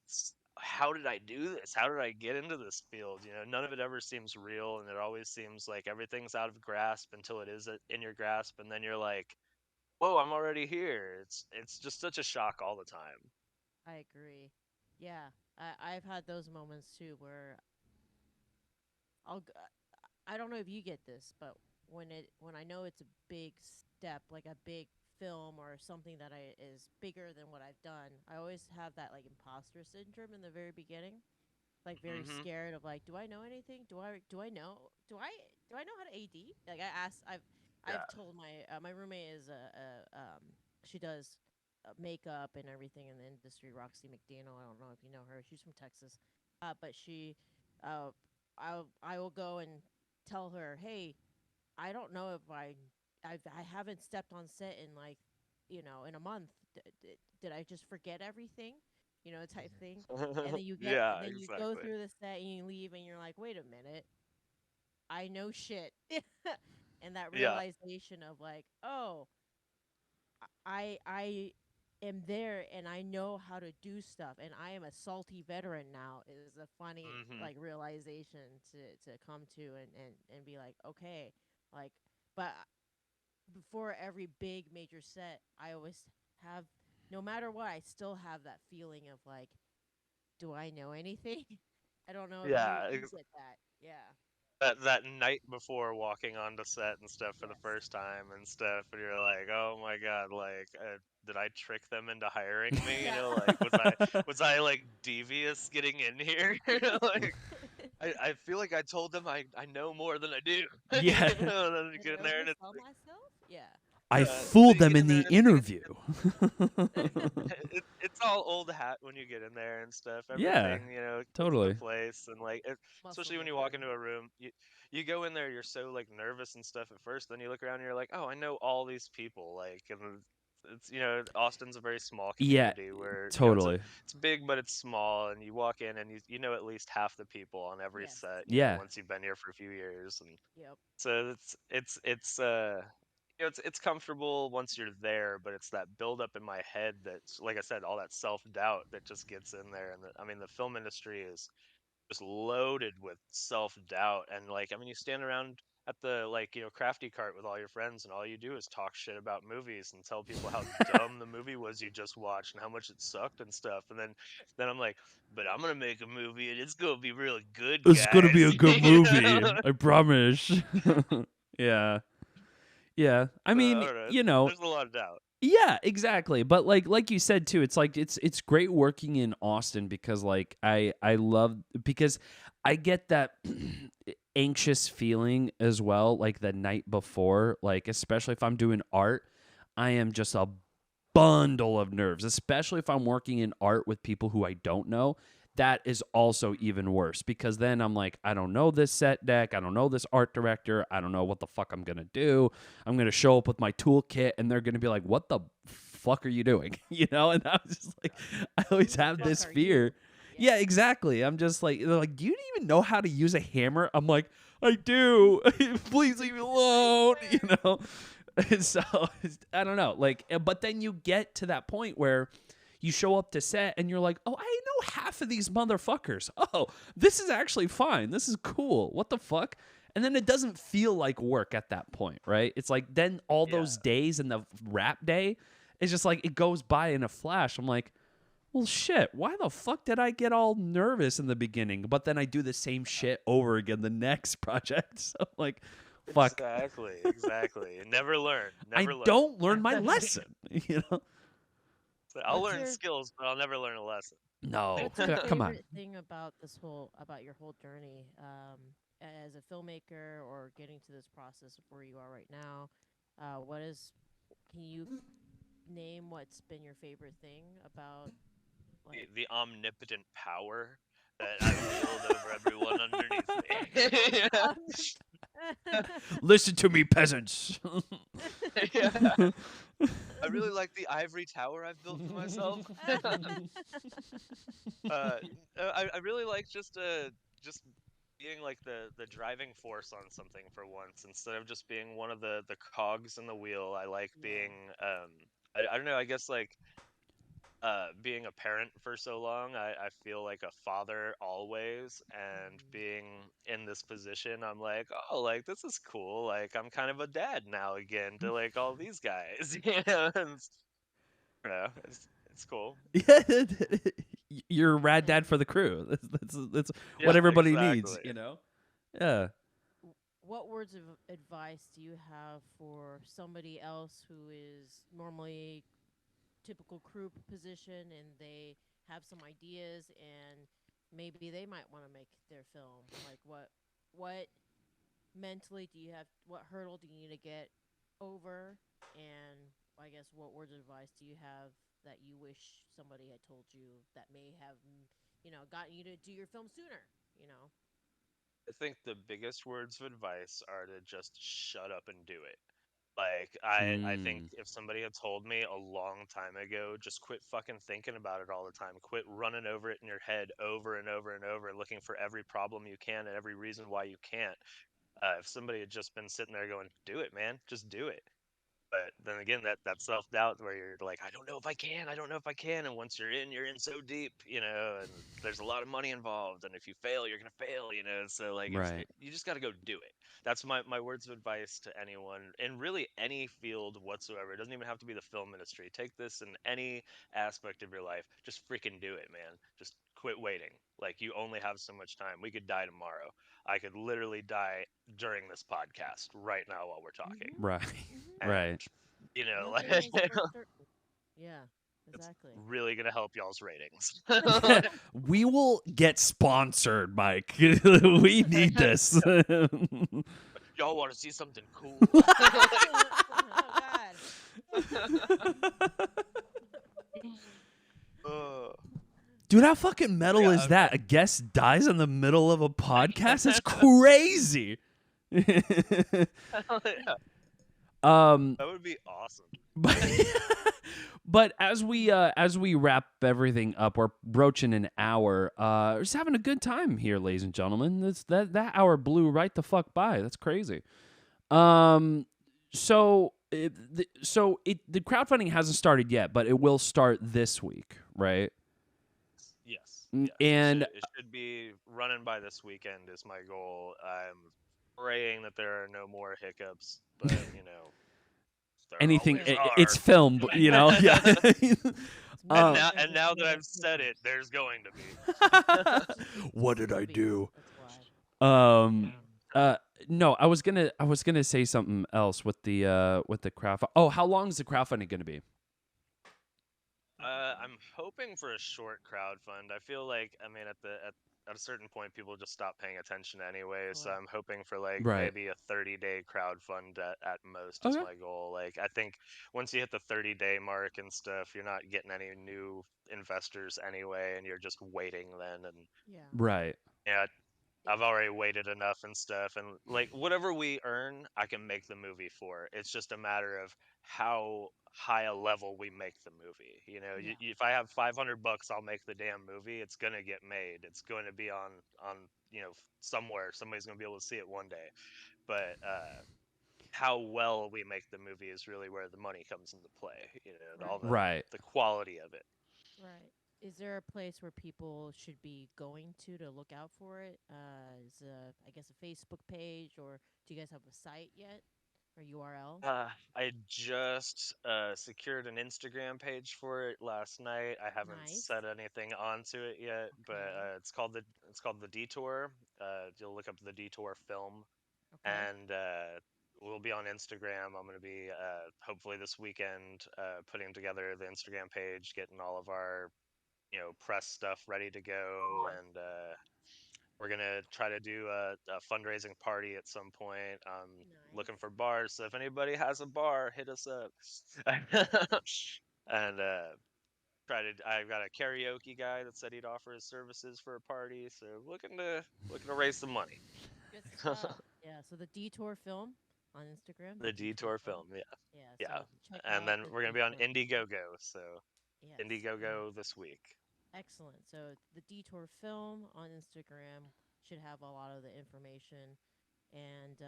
C: how did I do this? How did I get into this field? None of it ever seems real, and it always seems like everything's out of grasp until it is in your grasp, and then you're like, whoa, I'm already here. It's just such a shock all the time.
B: I agree. Yeah, I've had those moments too where I'll. I don't know if you get this, but when I know it's a big step, like a big film or something that I is bigger than what I've done, I always have that like imposter syndrome in the very beginning, like very
C: Hmm.
B: scared of like, do I know anything? Do I know how to AD? Like I've
C: Yeah.
B: told my roommate is she does makeup and everything in the industry. Roxy McDaniel. I don't know if you know her. She's from Texas, but she uh I will go and tell her, hey, I don't know if I haven't stepped on set in like, in a month. Did I just forget everything? Type thing. And then
C: Yeah,
B: you go
C: exactly.
B: through the set and you leave and you're like, wait a minute, I know shit. And that
C: Yeah.
B: realization of like, oh, I am there and I know how to do stuff and I am a salty veteran now is a funny
C: Hmm.
B: like realization to come to and be like, okay, like, but before every big major set, I always have, no matter what, I still have that feeling of like, do I know anything? I don't know if
C: Yeah,
B: you get that. Yeah.
C: that night before walking onto set and stuff for the
B: Yes.
C: first time and stuff, and you're like, oh my God, like did I trick them into hiring me?
B: Yeah.
C: Like was I like devious getting in here? Like I feel like I told them I know more than I do.
A: Yeah.
C: And then you
B: I
C: get in there and it's
B: oversell
C: like,
B: myself. Yeah.
A: I
C: so
A: fooled
C: you
A: them
C: get in
A: in
C: there
A: the
C: and
A: interview.
C: it's all old hat when you get in there and stuff.
A: Yeah,
C: Everything, clicks into
A: totally.
C: place, and like,
B: Muscle
C: especially when you walk
B: memory.
C: into a room, you go in there, you're so like nervous and stuff at first. Then you look around, and you're like, oh, I know all these people. Like, and it's Austin's a very small
A: Yeah,
C: community where
A: totally.
C: it's big, but it's small, and you walk in and you know at least half the people on every
B: Yes.
C: set.
A: Yeah.
C: Once you've been here for a few years, and
B: Yep.
C: so it's comfortable once you're there, but it's that buildup in my head that's, like I said, all that self-doubt that just gets in there. And I mean, the film industry is just loaded with self-doubt. And like, I mean, you stand around at the like, crafty cart with all your friends, and all you do is talk shit about movies and tell people how dumb the movie was you just watched and how much it sucked and stuff. And then I'm like, but I'm gonna make a movie and it's gonna be really good,
A: It's gonna be
C: guys.
A: a good movie, I promise. Yeah. Yeah. I
C: So I
A: mean,
C: don't know. There's a lot of doubt.
A: yeah, exactly. But like you said too, it's like it's great working in Austin because like I love because I get that anxious feeling as well like the night before, like especially if I'm doing art, I am just a bundle of nerves, especially if I'm working in art with people who I don't know. that is also even worse because then I'm like, I don't know this set deck. I don't know this art director. I don't know what the fuck I'm going to do. I'm going to show up with my toolkit and they're going to be like, what the fuck are you doing? You know? And I was just like, I always have this fear. Yeah, exactly. I'm just like, they're like, do you even know how to use a hammer? I'm like, I do. Please leave me alone. You know? And so I don't know. Like, but then you get to that point where you show up to set and you're like, oh, I know half of these motherfuckers. Oh, this is actually fine. This is cool. What the fuck? And then it doesn't feel like work at that point, right? It's like then all those days and the rap day, it's just like it goes by in a flash. I'm like, well, shit, why the fuck did I get all nervous in the beginning? But then I do the same shit over again the next project. So, like, fuck.
C: Exactly. Never learn.
A: I don't learn my lesson, you know?
C: I'll learn skills, but I'll never learn a lesson.
A: No,
B: come on.
A: come on.
B: Thing about about your whole journey, as a filmmaker, or getting to this process of where you are right now, can you name what's been your favorite thing about
C: the omnipotent power that I wield over everyone underneath me?
A: Listen to me, peasants.
C: Yeah. I really like the ivory tower I've built for myself. I really like just being like the driving force on something for once instead of just being one of the cogs in the wheel. I like being I don't know, I guess like being a parent for so long, I feel like a father always, and being in this position, I'm like, oh, like this is cool. Like I'm kind of a dad now again to like all these guys. You know, it's cool.
A: Yeah, you're a rad dad for the crew. That's what everybody needs, you know? Yeah.
B: What words of advice do you have for somebody else who is normally typical crew position and they have some ideas and maybe they might want to make their film? Like what mentally do you have, what hurdle do you need to get over, and I guess what words of advice do you have that you wish somebody had told you that may have gotten you to do your film sooner,
C: I think the biggest words of advice are to just shut up and do it. Like, I think if somebody had told me a long time ago, just quit fucking thinking about it all the time. Quit running over it in your head over and over and over, looking for every problem you can and every reason why you can't. If somebody had just been sitting there going, do it, man, just do it. But then again, that self-doubt where you're like, I don't know if I can. And once you're in so deep, you know, and there's a lot of money involved. And if you fail, you're going to fail, you know. So, like, you just got to go do it. That's my words of advice to anyone in really any field whatsoever. It doesn't even have to be the film industry. Take this in any aspect of your life. Just freaking do it, man. Just quit waiting. Like, you only have so much time. We could die tomorrow. I could literally die during this podcast right now while we're talking.
A: Right.
C: And,
A: right.
C: You know,
B: like yeah, exactly.
C: It's really gonna help y'all's ratings.
A: We will get sponsored, Mike. We need this.
C: Y'all want to see something cool?
B: Oh God.
A: Dude, how fucking metal is that? A guest dies in the middle of a podcast? That's crazy.
C: Hell yeah. That would be awesome.
A: But as we wrap everything up, we're broaching an hour. We're just having a good time here, ladies and gentlemen. That hour blew right the fuck by. That's crazy. So the crowdfunding hasn't started yet, but it will start this week, right?
C: Yes.
A: And
C: it should be running by this weekend is my goal. I'm praying that there are no more hiccups, but you know,
A: anything it's filmed, you know. Yeah.
C: And now that I've said it, there's going to be.
A: What did I do? No, I was gonna say something else with the crowdfunding. Oh, how long is the crowdfunding gonna be?
C: I'm hoping for a short crowdfund. I feel like, I mean, at at a certain point, people just stop paying attention anyway. So
B: Correct.
C: I'm hoping for like
A: Right.
C: maybe a 30-day crowdfund at most is
A: Okay.
C: my goal. Like I think once you hit the 30-day mark and stuff, you're not getting any new investors anyway, and you're just waiting then. And
B: Yeah.
A: Right.
C: yeah, I've
B: It-
C: already waited enough and stuff, and like whatever we earn, I can make the movie for. It's just a matter of how high a level we make the movie. You know,
B: yeah.
C: if I have $500, I'll make the damn movie. It's gonna get made. It's going to be on somewhere. Somebody's gonna be able to see it one day. But how well we make the movie is really where the money comes into play. You know, all
B: Right.
A: Right.
C: the quality of it.
B: Right. Is there a place where people should be going to look out for it? Is I guess a Facebook page, or do you guys have a site yet or URL?
C: I just secured an Instagram page for it last night. I haven't
B: Nice.
C: set anything onto it yet, but
B: Okay.
C: it's called the Detour. You'll look up the Detour film,
B: Okay.
C: and we'll be on Instagram. I'm gonna be hopefully this weekend putting together the Instagram page, getting all of our press stuff ready to go, and we're gonna try to do a fundraising party at some point. I'm looking
B: Nice.
C: for bars, so if anybody has a bar, hit us up. And I've got a karaoke guy that said he'd offer his services for a party, so looking to raise some money.
B: Good stuff. Yeah. So the Detour Film on Instagram.
C: The Detour film, yeah,
B: Yeah. So
C: yeah.
B: check
C: And
B: out
C: then
B: the
C: we're gonna be on
B: Detour.
C: Indiegogo, so
B: Yes.
C: Indiegogo this week.
B: Excellent. So the Detour Film on Instagram should have a lot of the information, and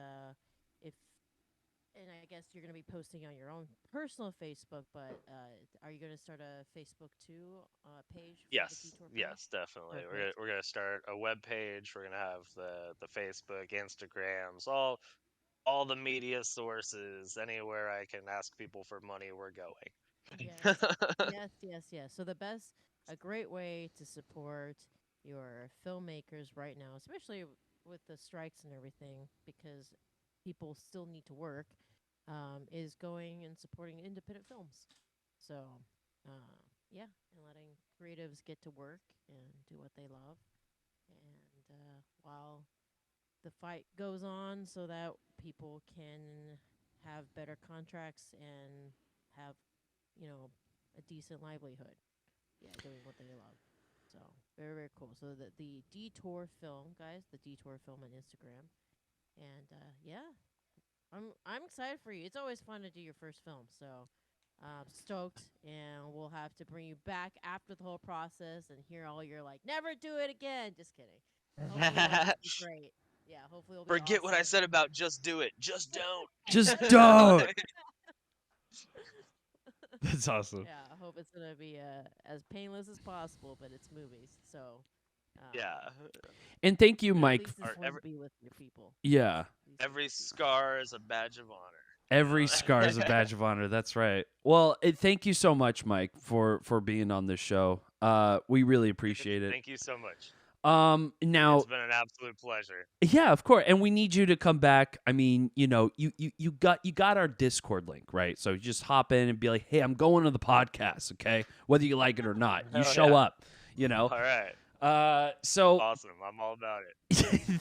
B: if I guess you're going to be posting on your own personal Facebook, but are you going to start a Facebook too page for the
C: Yes,
B: Detour Film?
C: yes, definitely.
B: Perfect.
C: We're gonna start a web page. We're gonna have the Facebook, Instagrams, all the media sources. Anywhere I can ask people for money, we're
B: Yes,
C: going.
B: yes. So a great way to support your filmmakers right now, especially with the strikes and everything, because people still need to work, is going and supporting independent films. So, uh, yeah, and letting creatives get to work and do what they love. And while the fight goes on, so that people can have better contracts and have, a decent livelihood. Yeah, doing what they love. So very, very cool. So the Detour Film, guys, the Detour Film on Instagram, and yeah, I'm excited for you. It's always fun to do your first film, so stoked, and we'll have to bring you back after the whole process and hear all your like, never do it again. Just kidding. Hopefully it'll be great. Yeah, hopefully it'll be
C: Forget what I
B: awesome.
C: said about just do it. Just don't.
A: Just don't. That's awesome.
B: Yeah, I hope it's gonna be as painless as possible, but it's movies, so
C: Yeah.
A: And thank you,
B: at
A: Mike.
B: least it's
C: Or
B: fun to be with your people.
A: Yeah.
B: At least be
C: every
B: with people.
C: scar is a badge of honor.
A: Every scar is a badge of honor. That's right. Well, thank you so much, Mike, for being on this show. We really appreciate it.
C: Thank you so much.
A: Now,
C: It's been an absolute pleasure.
A: yeah, of course, and we need you to come back. I mean, you got our Discord link, right? So you just hop in and be like, "Hey, I'm going to the podcast, okay? Whether you like it or not, you
C: Hell
A: show
C: yeah.
A: up."
C: All right.
A: So
C: Awesome. I'm all about it.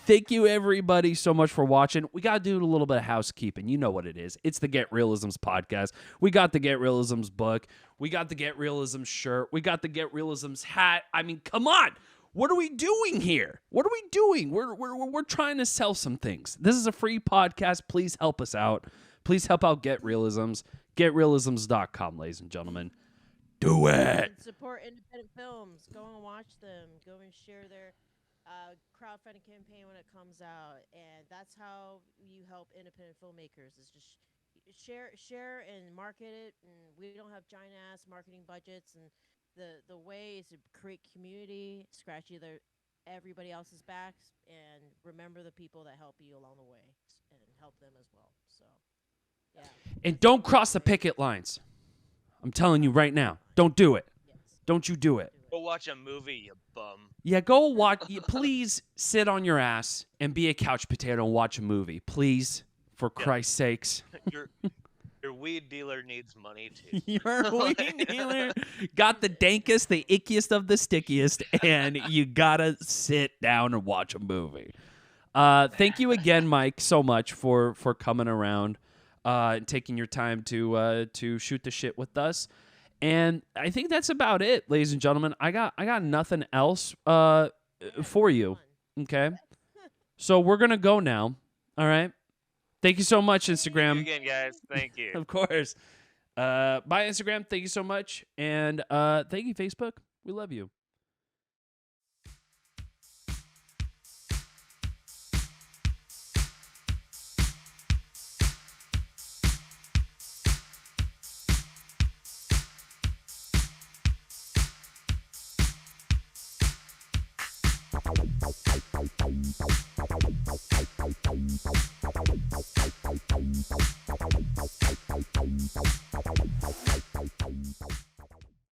A: thank you everybody so much for watching. We got to do a little bit of housekeeping. You know what it is. It's the Get Reelisms podcast. We got the Get Reelisms book. We got the Get Reelisms shirt. We got the Get Reelisms hat. I mean, come on. What are we doing here? What are we doing? We're trying to sell some things. This is a free podcast. Please help us out. Please help out Get Reelisms. GetReelisms.com, ladies and gentlemen. Do it.
B: And support independent films. Go and watch them. Go and share their crowdfunding campaign when it comes out, and that's how you help independent filmmakers. Is just share and market it. And we don't have giant ass marketing budgets, and the way is to create community, scratch everybody else's backs, and remember the people that help you along the way, and help them as well. So, yeah.
A: And don't cross the picket lines. I'm telling you right now. Don't do it.
B: Yes.
A: Don't you do it.
C: Go watch a movie, you bum.
A: Yeah, go watch. Please sit on your ass and be a couch potato and watch a movie. Please, for Christ's sakes.
C: You're Your weed dealer needs money too.
A: Your weed dealer got the dankest, the ickiest of the stickiest, and you gotta sit down and watch a movie. Thank you again, Mike, so much for coming around, and taking your time to shoot the shit with us. And I think that's about it, ladies and gentlemen. I got nothing else for you. Okay, so we're gonna go now. All right. Thank you so much, Instagram.
C: Thank you again, guys. Thank you.
A: Of course. Bye, Instagram. Thank you so much. And thank you, Facebook. We love you.